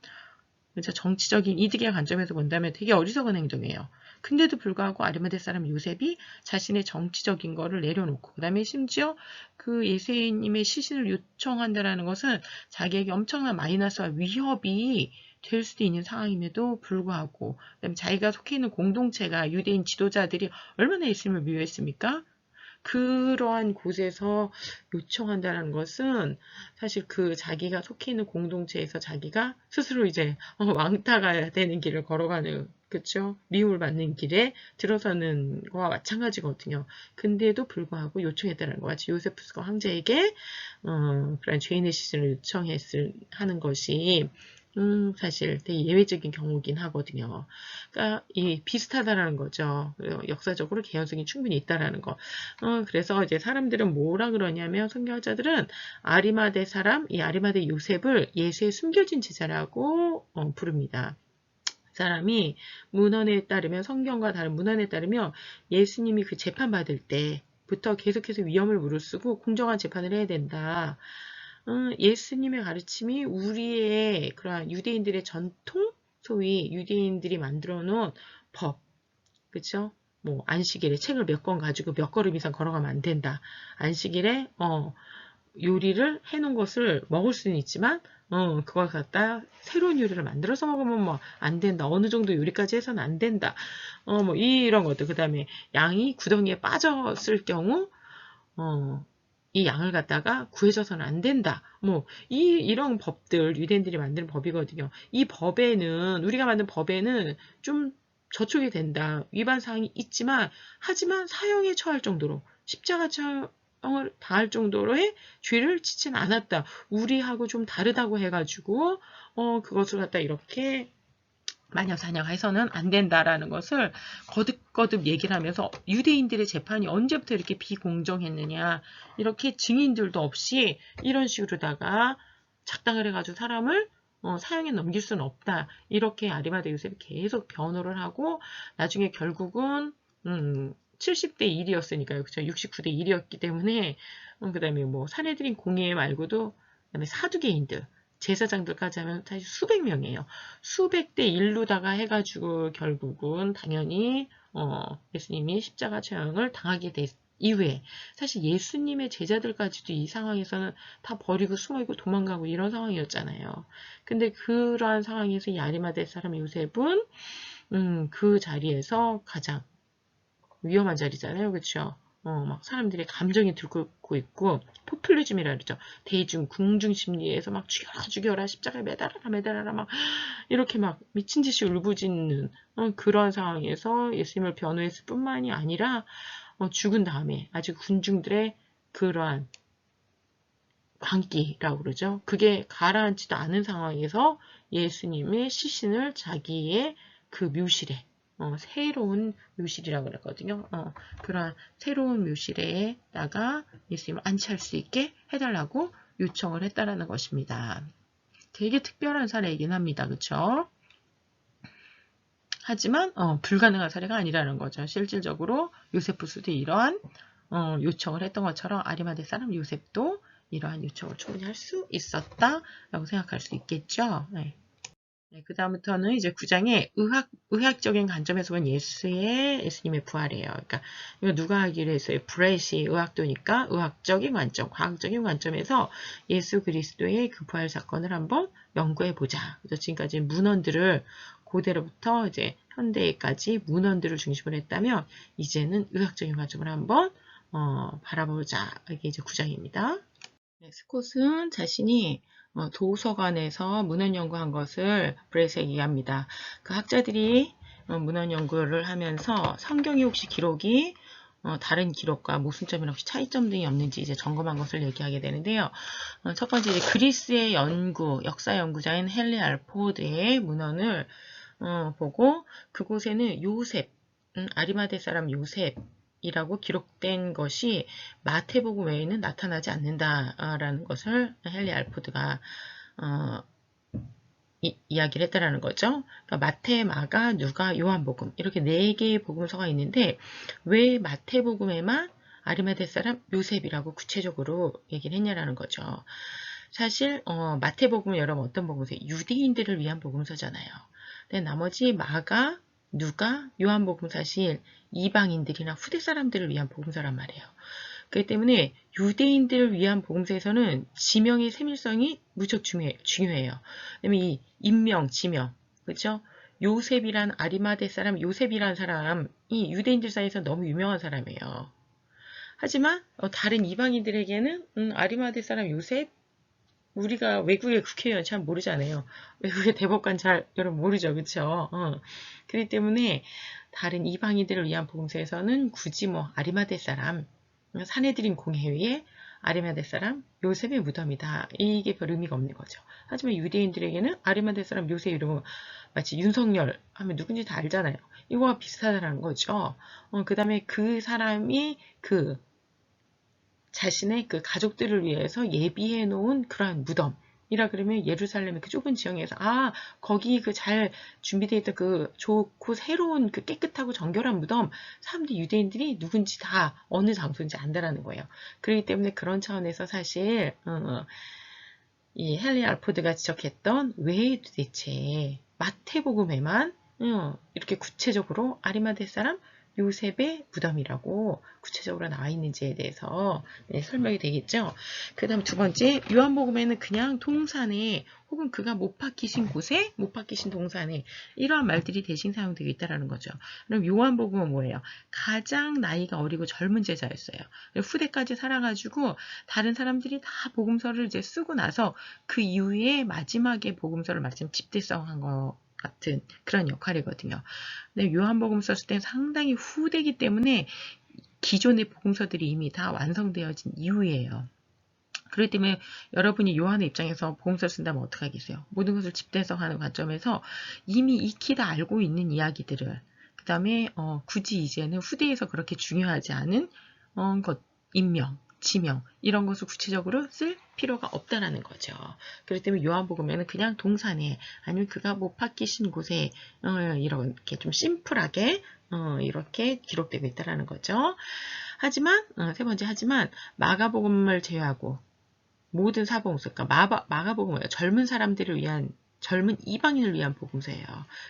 S1: 그렇죠? 정치적인 이득의 관점에서 본다면 되게 어리석은 행동이에요. 근데도 불구하고 아르마데 사람 요셉이 자신의 정치적인 거를 내려놓고, 그 다음에 심지어 그 예수님의 시신을 요청한다는 것은 자기에게 엄청난 마이너스와 위협이 될 수도 있는 상황임에도 불구하고, 그다음에 자기가 속해 있는 공동체가 유대인 지도자들이 얼마나 예수님을 미워했습니까? 그러한 곳에서 요청한다는 것은 사실 그 자기가 속해 있는 공동체에서 자기가 스스로 이제 왕따가 되는 길을 걸어가는, 그쵸? 미움을 받는 길에 들어서는 거와 마찬가지거든요. 근데도 불구하고 요청했다는 것 같이 요세푸스가 황제에게 그런 죄인의 시신을 하는 것이 사실 되게 예외적인 경우긴 하거든요. 그러니까 이 비슷하다라는 거죠. 역사적으로 개연성이 충분히 있다라는 거. 그래서 이제 사람들은 뭐라 그러냐면 성경학자들은 아리마대 사람, 이 아리마대 요셉을 예수의 숨겨진 제자라고 부릅니다. 사람이 문헌에 따르면 성경과 다른 문헌에 따르면 예수님이 그 재판 받을 때부터 계속해서 위험을 무릅쓰고 공정한 재판을 해야 된다. 예수님의 가르침이 우리의 그러한 유대인들의 전통, 소위 유대인들이 만들어 놓은 법, 그쵸? 뭐 안식일에 책을 몇 권 가지고 몇 걸음 이상 걸어가면 안 된다. 안식일에 요리를 해놓은 것을 먹을 수는 있지만 그걸 갖다 새로운 요리를 만들어서 먹으면 뭐 안 된다. 어느 정도 요리까지 해서는 안 된다. 뭐 이런 것들. 그 다음에 양이 구덩이에 빠졌을 경우 이 양을 갖다가 구해줘서는 안 된다. 뭐 이런 법들 유대인들이 만드는 법이거든요. 이 법에는 우리가 만든 법에는 좀 저촉이 된다. 위반 사항이 있지만 하지만 사형에 처할 정도로 십자가 처형을 당할 정도로의 죄를 짓진 않았다. 우리하고 좀 다르다고 해가지고 그것을 갖다 이렇게 마녀사냥해서는 안 된다라는 것을 거듭거듭 얘기를 하면서 유대인들의 재판이 언제부터 이렇게 비공정했느냐, 이렇게 증인들도 없이 이런 식으로다가 작당을 해가지고 사람을 사형에 넘길 수는 없다. 이렇게 아리마대 요셉이 계속 변호를 하고 나중에 결국은 70대 1이었으니까요. 그쵸? 69대 1이었기 때문에 그 다음에 뭐 사내들인 공예 말고도 그 다음에 사두개인들 제사장들까지 하면 사실 수백 명이에요. 수백 대 1로다가 해가지고 결국은 당연히 예수님이 십자가 처형을 당하게 됐 이후에 사실 예수님의 제자들까지도 이 상황에서는 다 버리고 숨어있고 도망가고 이런 상황이었잖아요. 근데 그러한 상황에서 이 아리마대 사람 요셉은 그 자리에서 가장 위험한 자리잖아요. 그렇죠? 막 사람들의 감정이 들고 있고 포퓰리즘이라 그러죠. 대중 궁중 심리에서 막 죽여라 십자가에 매달아라 막 이렇게 막 미친 듯이 울부짖는 그런 상황에서 예수님을 변호했을 뿐만이 아니라 죽은 다음에 아직 군중들의 그러한 광기라고 그러죠. 그게 가라앉지도 않은 상황에서 예수님의 시신을 자기의 그 묘실에 새로운 묘실이라고 그랬거든요. 그런 새로운 묘실에다가 예수님을 안치할 수 있게 해달라고 요청을 했다라는 것입니다. 되게 특별한 사례이긴 합니다. 그쵸? 하지만 불가능한 사례가 아니라는 거죠. 실질적으로 요세푸스도 이러한 요청을 했던 것처럼 아리마대 사람 요셉도 이러한 요청을 충분히 할 수 있었다라고 생각할 수 있겠죠. 네. 네, 그 다음부터는 이제 9장에 의학적인 관점에서 본 예수님의 부활이에요. 그러니까 이거 누가 하기로 했어요? 브렛이 의학도니까 의학적인 관점, 과학적인 관점에서 예수 그리스도의 그 부활 사건을 한번 연구해 보자. 그래서 지금까지 문헌들을 고대로부터 이제 현대까지 문헌들을 중심으로 했다면 이제는 의학적인 관점을 한번 바라보자. 이게 이제 9장입니다. 네, 스콧은 자신이 도서관에서 문헌 연구한 것을 브렛에 얘기합니다. 그 학자들이 문헌 연구를 하면서 성경이 혹시 기록이 다른 기록과 모순점이나 혹시 차이점 등이 없는지 이제 점검한 것을 얘기하게 되는데요. 첫 번째 이제 그리스의 역사 연구자인 헨리 알포드의 문헌을 보고 그곳에는 요셉, 아리마대 사람 요셉이라고 기록된 것이 마태복음 외에는 나타나지 않는다라는 것을 헨리 알포드가 이야기를 했다라는 거죠. 그러니까 마태, 마가, 누가, 요한복음 이렇게 4개의 복음서가 있는데 왜 마태복음에만 아리마대 사람 요셉이라고 구체적으로 얘기를 했냐라는 거죠. 사실 마태복음은 여러분 어떤 복음서예요? 유대인들을 위한 복음서잖아요. 근데 나머지 마가, 누가, 요한복음 사실 이방인들이나 후대 사람들을 위한 복음서란 말이에요. 그렇기 때문에 유대인들을 위한 복음서에서는 지명의 세밀성이 무척 중요해요. 왜냐면 이 인명, 지명, 그렇죠? 요셉이란 아리마대 사람, 요셉이란 사람이 유대인들 사이에서 너무 유명한 사람이에요. 하지만 다른 이방인들에게는 아리마대 사람 요셉, 우리가 외국의 국회의원 잘 모르잖아요. 외국의 대법관 잘 여러분 모르죠, 그렇죠? 그렇기 때문에 다른 이방인들을 위한 복음서에서는 굳이 뭐 아리마대 사람, 사내들인 공회의에 아리마대 사람 요셉의 무덤이다. 이게 별 의미가 없는 거죠. 하지만 유대인들에게는 아리마대 사람 요셉 이러면 마치 윤석열 하면 누군지 다 알잖아요. 이거와 비슷하다는 거죠. 그 다음에 그 사람이 자신의 그 가족들을 위해서 예비해 놓은 그러한 무덤이라 그러면 예루살렘의 그 좁은 지형에서 거기 그 잘 준비되어 있던 그 좋고 새로운 그 깨끗하고 정결한 무덤 사람들이 유대인들이 누군지 다 어느 장소인지 안다라는 거예요. 그렇기 때문에 그런 차원에서 사실 이 헨리 알포드가 지적했던 왜 도대체 마태복음에만 이렇게 구체적으로 아리마대 사람 요셉의 무덤이라고 구체적으로 나와 있는지에 대해서 설명이 되겠죠. 그 다음 두 번째, 요한복음에는 그냥 동산에 혹은 그가 못 박히신 곳에, 못 박히신 동산에 이러한 말들이 대신 사용되고 있다는 거죠. 그럼 요한복음은 뭐예요? 가장 나이가 어리고 젊은 제자였어요. 후대까지 살아가지고 다른 사람들이 다 복음서를 이제 쓰고 나서 그 이후에 마지막에 복음서를 마침 집대성한 거 같은 그런 역할이거든요. 근데 요한복음 썼을 때 상당히 후대기 때문에 기존의 복음서들이 이미 다 완성되어진 이후이에요. 그렇기 때문에 여러분이 요한의 입장에서 복음서를 쓴다면 어떻게 하겠어요? 모든 것을 집대성하는 관점에서 이미 익히 다 알고 있는 이야기들을 그 다음에 굳이 이제는 후대에서 그렇게 중요하지 않은 인명, 지명 이런 것을 구체적으로 쓸 필요가 없다라는 거죠. 그렇기 때문에 요한복음에는 그냥 동산에 아니면 그가 못 박히신 곳에 이렇게 좀 심플하게 이렇게 기록되고 있다라는 거죠. 하지만 하지만 마가복음을 제외하고 모든 사복음서, 그러니까 마가복음은 젊은 사람들을 위한 젊은 이방인을 위한 복음서예요.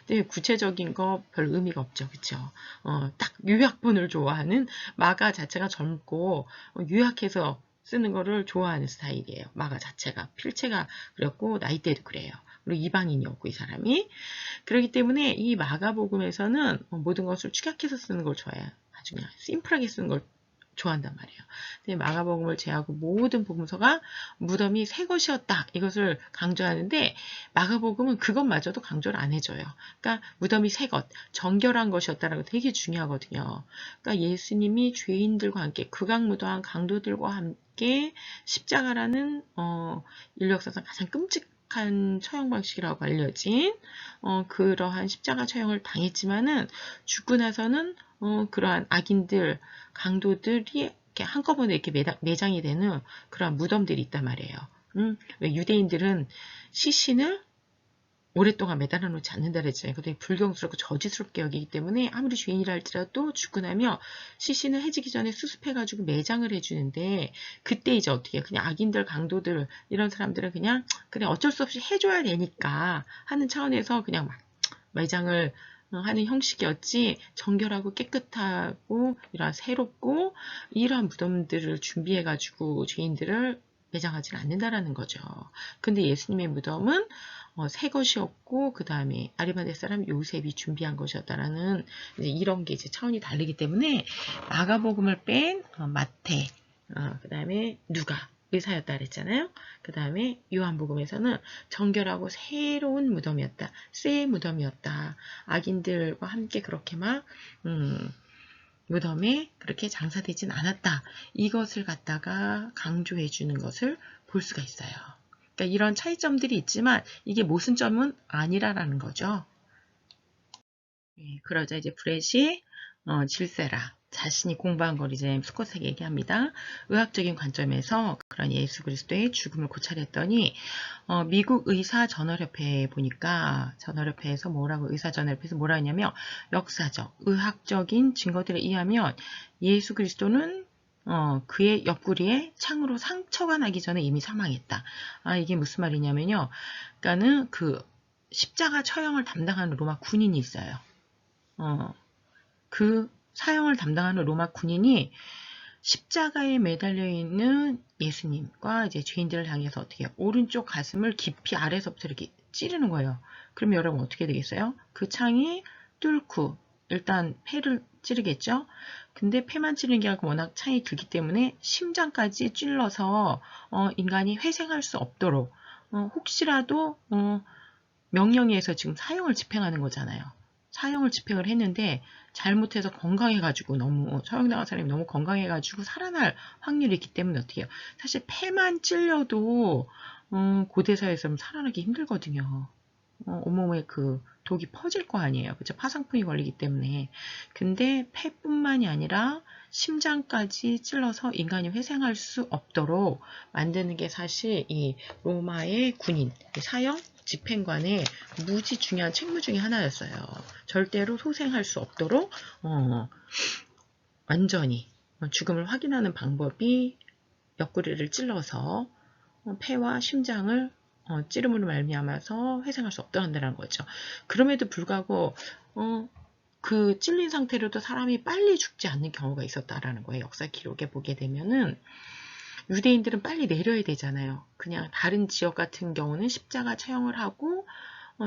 S1: 근데 구체적인 거 별 의미가 없죠. 그쵸? 딱 요약본을 좋아하는 마가 자체가 젊고 요약해서 쓰는 거를 좋아하는 스타일이에요. 마가 자체가. 필체가 그랬고 나이대도 그래요. 그리고 이방인이었고 이 사람이. 그렇기 때문에 이 마가복음에서는 모든 것을 축약해서 쓰는 걸 좋아해요. 아주 그냥 심플하게 쓰는 걸 좋아한단 말이에요. 근데 마가복음을 제외하고 모든 복음서가 무덤이 새 것이었다. 이것을 강조하는데 마가복음은 그것마저도 강조를 안 해줘요. 그러니까 무덤이 새 것, 정결한 것이었다라고 되게 중요하거든요. 그러니까 예수님이 죄인들과 함께 극악무도한 강도들과 함께 십자가라는 인류 역사상 가장 끔찍한 처형 방식이라고 알려진 그러한 십자가 처형을 당했지만은 죽고 나서는 그러한 악인들, 강도들이 이렇게 한꺼번에 이렇게 매장이 되는 그런 무덤들이 있단 말이에요. 왜 유대인들은 시신을 오랫동안 매달아 놓지 않는다 그랬잖아요. 그것도 불경스럽고 저지스럽게 여기기 때문에 아무리 죄인이라 할지라도 죽고 나면 시신을 해지기 전에 수습해가지고 매장을 해주는데, 그때 이제 어떻게 해요? 그냥 악인들, 강도들 이런 사람들은 그냥 그래 어쩔 수 없이 해줘야 되니까 하는 차원에서 그냥 막 매장을 하는 형식이었지, 정결하고 깨끗하고 이런 새롭고 이러한 무덤들을 준비해가지고 죄인들을 매장하지는 않는다라는 거죠. 근데 예수님의 무덤은 새 것이었고, 그 다음에 아리마대 사람 요셉이 준비한 것이었다라는, 이제 이런 게 이제 차원이 다르기 때문에 마가복음을 뺀 마태, 그 다음에 누가 의사였다 그랬잖아요. 그 다음에 요한복음에서는 정결하고 새로운 무덤이었다, 새 무덤이었다, 악인들과 함께 그렇게 막 무덤에 그렇게 장사되진 않았다, 이것을 갖다가 강조해 주는 것을 볼 수가 있어요. 그러니까 이런 차이점들이 있지만 이게 모순점은 아니라라는 거죠. 그러자 이제 브렛이 질세라 자신이 공부한 걸 이제 스콧에게 얘기합니다. 의학적인 관점에서 그런 예수 그리스도의 죽음을 고찰했더니 미국 의사전널협회에 보니까, 전널협회에서 뭐라고, 의사전널협회에서 뭐라 했냐면, 역사적, 의학적인 증거들에 의하면 예수 그리스도는 그의 옆구리에 창으로 상처가 나기 전에 이미 사망했다. 이게 무슨 말이냐면요. 그러니까는 그 십자가 처형을 담당하는 로마 군인이 있어요. 그 사형을 담당하는 로마 군인이 십자가에 매달려 있는 예수님과 이제 죄인들을 향해서 어떻게 해요? 오른쪽 가슴을 깊이 아래서부터 이렇게 찌르는 거예요. 그럼 여러분 어떻게 되겠어요? 그 창이 뚫고 일단 폐를 찌르겠죠? 근데 폐만 찌르는 게 아니고 워낙 창이 길기 때문에 심장까지 찔러서 인간이 회생할 수 없도록, 혹시라도 명령에 의해서 지금 사형을 집행하는 거잖아요. 사형을 집행을 했는데 잘못해서 건강해가지고, 너무 처형당한 사람이 너무 건강해가지고 살아날 확률이 있기 때문에 어떻게 해요? 사실 폐만 찔려도 고대사에서는 살아나기 힘들거든요. 온몸에 그 독이 퍼질 거 아니에요. 그죠? 파상풍이 걸리기 때문에. 근데 폐뿐만이 아니라 심장까지 찔러서 인간이 회생할 수 없도록 만드는 게 사실 이 로마의 군인, 사형 집행관의 무지 중요한 책무 중에 하나였어요. 절대로 소생할 수 없도록 완전히 죽음을 확인하는 방법이 옆구리를 찔러서 폐와 심장을 찌름으로 말미암아서 회생할 수 없다는 거죠. 그럼에도 불구하고 그 찔린 상태로도 사람이 빨리 죽지 않는 경우가 있었다라는 거예요. 역사 기록에 보게 되면은 유대인들은 빨리 내려야 되잖아요. 그냥 다른 지역 같은 경우는 십자가 처형을 하고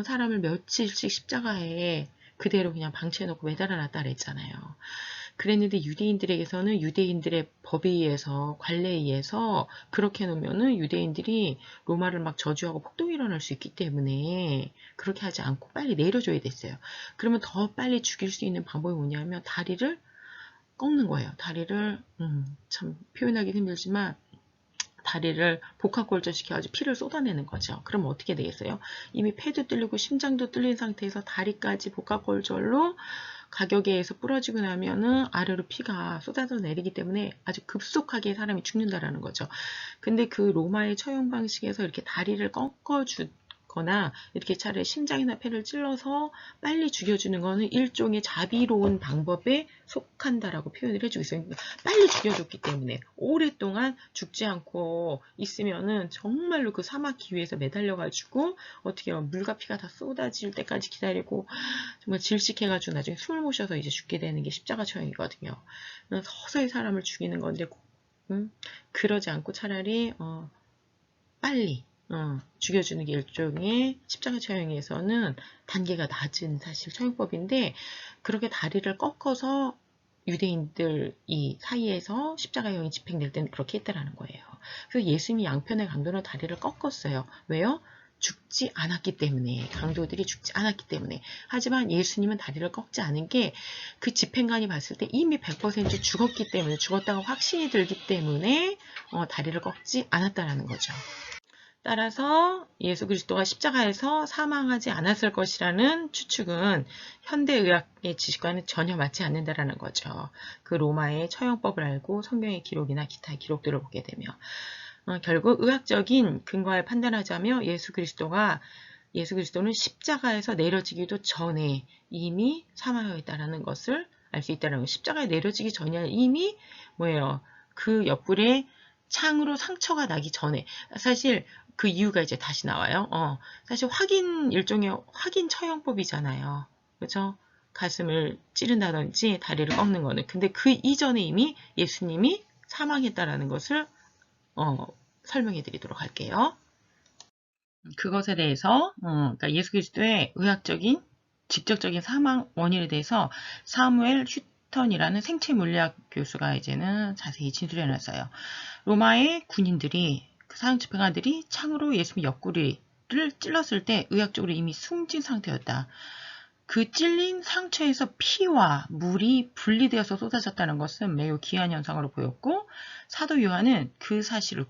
S1: 사람을 며칠씩 십자가에 그대로 그냥 방치해놓고 매달아놨다 그랬잖아요. 그랬는데 유대인들에게서는 유대인들의 법에 의해서, 관례에 의해서 그렇게 해놓으면은 유대인들이 로마를 막 저주하고 폭동이 일어날 수 있기 때문에 그렇게 하지 않고 빨리 내려줘야 됐어요. 그러면 더 빨리 죽일 수 있는 방법이 뭐냐면 다리를 꺾는 거예요. 다리를 참 표현하기 힘들지만 다리를 복합골절시켜가지고 피를 쏟아내는 거죠. 그럼 어떻게 되겠어요? 이미 폐도 뚫리고 심장도 뚫린 상태에서 다리까지 복합골절로 가격에 의해서 부러지고 나면은 아래로 피가 쏟아져 내리기 때문에 아주 급속하게 사람이 죽는다라는 거죠. 근데 그 로마의 처형 방식에서 이렇게 다리를 꺾어주거나 이렇게 차라리 심장이나 폐를 찔러서 빨리 죽여주는 거는 일종의 자비로운 방법에 속한다라고 표현을 해주고 있어요. 빨리 죽여줬기 때문에 오랫동안 죽지 않고 있으면은 정말로 그 사막 기후에서 매달려가지고 어떻게 하면 물과 피가 다 쏟아질 때까지 기다리고 정말 질식해가지고 나중에 숨을 못 쉬어서 이제 죽게 되는 게 십자가 처형이거든요. 서서히 사람을 죽이는 건데 그러지 않고 차라리 빨리 죽여주는 게 일종의 십자가 처형에서는 단계가 낮은 사실 처형법인데, 그렇게 다리를 꺾어서 유대인들 이 사이에서 십자가형이 집행될 때는 그렇게 했다라는 거예요. 그래서 예수님이 양편의 강도는 다리를 꺾었어요. 왜요? 죽지 않았기 때문에, 강도들이 죽지 않았기 때문에. 하지만 예수님은 다리를 꺾지 않은 게 그 집행관이 봤을 때 이미 100% 죽었기 때문에, 죽었다고 확신이 들기 때문에 다리를 꺾지 않았다라는 거죠. 따라서 예수 그리스도가 십자가에서 사망하지 않았을 것이라는 추측은 현대의학의 지식과는 전혀 맞지 않는다라는 거죠. 그 로마의 처형법을 알고 성경의 기록이나 기타 기록들을 보게 되면 결국 의학적인 근거를 판단하자며 예수 그리스도가 예수 그리스도는 십자가에서 내려지기도 전에 이미 사망하였다라는 것을 알 수 있다는 거예요. 십자가에 내려지기 전이 아니라 이미 뭐예요? 그 옆구리에 창으로 상처가 나기 전에 사실 그 이유가 이제 다시 나와요. 사실 일종의 확인 처형법이잖아요. 그죠? 가슴을 찌른다든지 다리를 꺾는 거는. 근데 그 이전에 이미 예수님이 사망했다라는 것을 설명해 드리도록 할게요. 그것에 대해서 그러니까 예수 그리스도의 의학적인 직접적인 사망 원인에 대해서 사무엘 휴턴이라는 생체 물리학 교수가 이제는 자세히 진술해 놨어요. 로마의 군인들이 그 사형 집행관들이 창으로 예수님 옆구리를 찔렀을 때 의학적으로 이미 숨진 상태였다. 그 찔린 상처에서 피와 물이 분리되어서 쏟아졌다는 것은 매우 기이한 현상으로 보였고 사도 요한은 그 사실을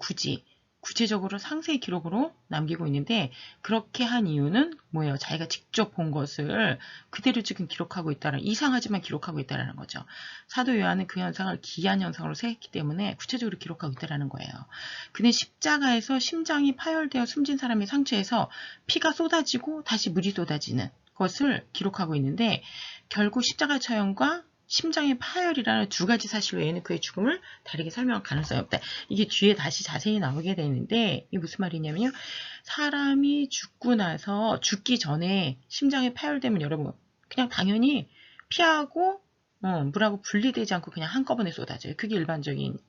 S1: 구체적으로 상세히 기록으로 남기고 있는데 그렇게 한 이유는 뭐예요? 자기가 직접 본 것을 그대로 지금 기록하고 있다는 이상하지만 기록하고 있다는 거죠. 사도 요한은 그 현상을 기이한 현상으로 생각했기 때문에 구체적으로 기록하고 있다는 거예요. 그는 십자가에서 심장이 파열되어 숨진 사람의 상처에서 피가 쏟아지고 다시 물이 쏟아지는 것을 기록하고 있는데 결국 십자가 처형과 심장의 파열이라는 두 가지 사실 외에는 그의 죽음을 다르게 설명할 가능성이 없다. 이게 뒤에 다시 자세히 나오게 되는데 이게 무슨 말이냐면요. 사람이 죽고 나서 죽기 전에 심장이 파열되면 여러분 그냥 당연히 피하고 물하고 분리되지 않고 그냥 한꺼번에 쏟아져요. 그게 일반적인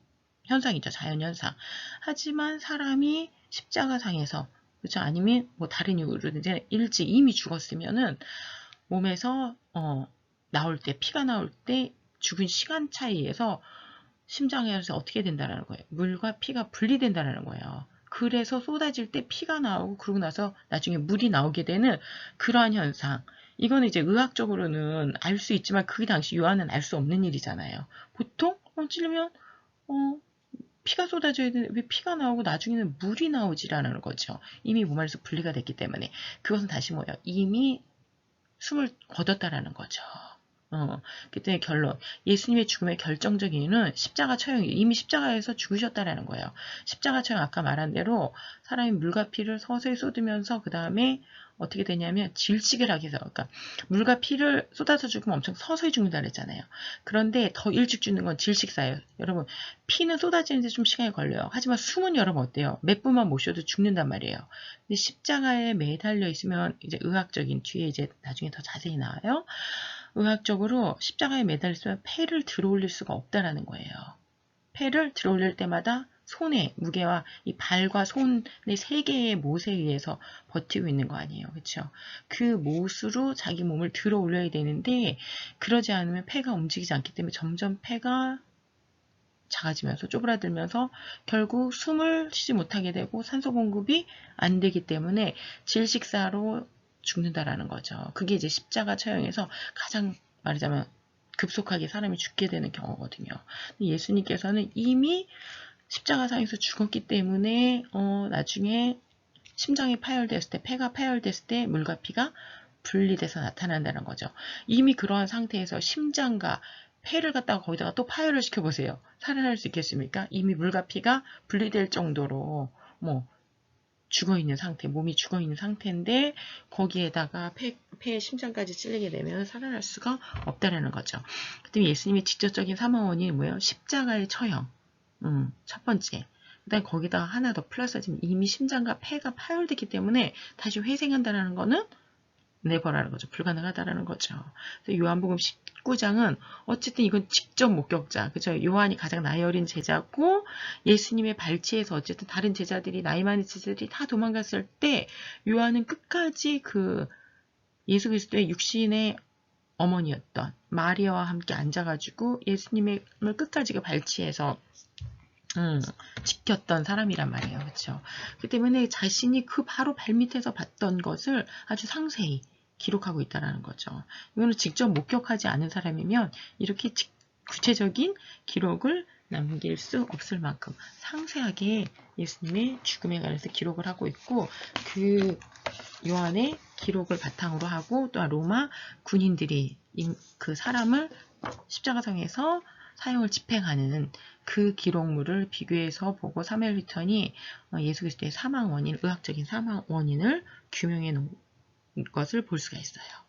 S1: 현상이죠. 자연현상. 하지만 사람이 십자가상에서 그렇죠. 아니면 뭐 다른 이유로든지 일찍 이미 죽었으면은 몸에서 나올 때 피가 나올 때 죽은 시간 차이에서 심장에서 어떻게 된다는 거예요. 물과 피가 분리된다는 거예요. 그래서 쏟아질 때 피가 나오고 그러고 나서 나중에 물이 나오게 되는 그러한 현상. 이거는 이제 의학적으로는 알 수 있지만 그 당시 요한은 알 수 없는 일이잖아요. 보통 찔리면 피가 쏟아져야 되는데 왜 피가 나오고 나중에는 물이 나오지라는 거죠. 이미 몸 안에서 분리가 됐기 때문에. 그것은 다시 뭐예요? 이미 숨을 거뒀다라는 거죠. 그때 결론. 예수님의 죽음의 결정적인 이유는 십자가 처형이에요. 이미 십자가에서 죽으셨다라는 거예요. 십자가 처형 아까 말한 대로 사람이 물과 피를 서서히 쏟으면서 그 다음에 어떻게 되냐면 질식을 하게 해서 그러니까 물과 피를 쏟아서 죽으면 엄청 서서히 죽는다 그랬잖아요. 그런데 더 일찍 죽는 건 질식사예요. 여러분 피는 쏟아지는데 좀 시간이 걸려요. 하지만 숨은 여러분 어때요? 몇 분만 못 쉬어도 죽는단 말이에요. 근데 십자가에 매달려 있으면 이제 의학적인 뒤에 이제 나중에 더 자세히 나와요. 의학적으로 십자가에 매달려 있으면 폐를 들어올릴 수가 없다라는 거예요. 폐를 들어올릴 때마다 손의 무게와 이 발과 손의 세 개의 못에 의해서 버티고 있는 거 아니에요. 그렇죠? 그 못으로 자기 몸을 들어 올려야 되는데 그러지 않으면 폐가 움직이지 않기 때문에 점점 폐가 작아지면서 쪼그라들면서 결국 숨을 쉬지 못하게 되고 산소 공급이 안 되기 때문에 질식사로 죽는다라는 거죠. 그게 이제 십자가 처형에서 가장 말하자면 급속하게 사람이 죽게 되는 경우거든요. 예수님께서는 이미 십자가상에서 죽었기 때문에 나중에 심장이 파열됐을 때, 폐가 파열됐을 때 물과 피가 분리돼서 나타난다는 거죠. 이미 그러한 상태에서 심장과 폐를 갖다가 거기다가 또 파열을 시켜보세요. 살아날 수 있겠습니까? 이미 물과 피가 분리될 정도로 죽어있는 상태, 몸이 죽어있는 상태인데 거기에다가 폐 심장까지 찔리게 되면 살아날 수가 없다라는 거죠. 그때 예수님의 직접적인 사망 원인이 뭐예요? 십자가의 처형. 첫 번째. 그다음에 거기다가 하나 더 플러스하지만 이미 심장과 폐가 파열됐기 때문에 다시 회생한다는 거는 네버라는 거죠. 불가능하다라는 거죠. 요한복음 19장은 어쨌든 이건 직접 목격자. 그죠? 요한이 가장 나이 어린 제자고 예수님의 발치에서 어쨌든 다른 제자들이 나이 많은 제자들이 다 도망갔을 때 요한은 끝까지 그 예수 그리스도의 육신의 어머니였던 마리아와 함께 앉아가지고 예수님을 끝까지 그 발치에서 지켰던 사람이란 말이에요. 그렇죠? 그 때문에 자신이 그 바로 발밑에서 봤던 것을 아주 상세히 기록하고 있다는 거죠. 이거는 직접 목격하지 않은 사람이면 이렇게 구체적인 기록을 남길 수 없을 만큼 상세하게 예수님의 죽음에 관해서 기록을 하고 있고 그 요한의 기록을 바탕으로 하고 또 로마 군인들이 그 사람을 십자가상에서 사형을 집행하는 그 기록물을 비교해서 보고 사무엘 휴턴이 예수 그리스도의 사망 원인, 의학적인 사망 원인을 규명해 것을 볼 수가 있어요.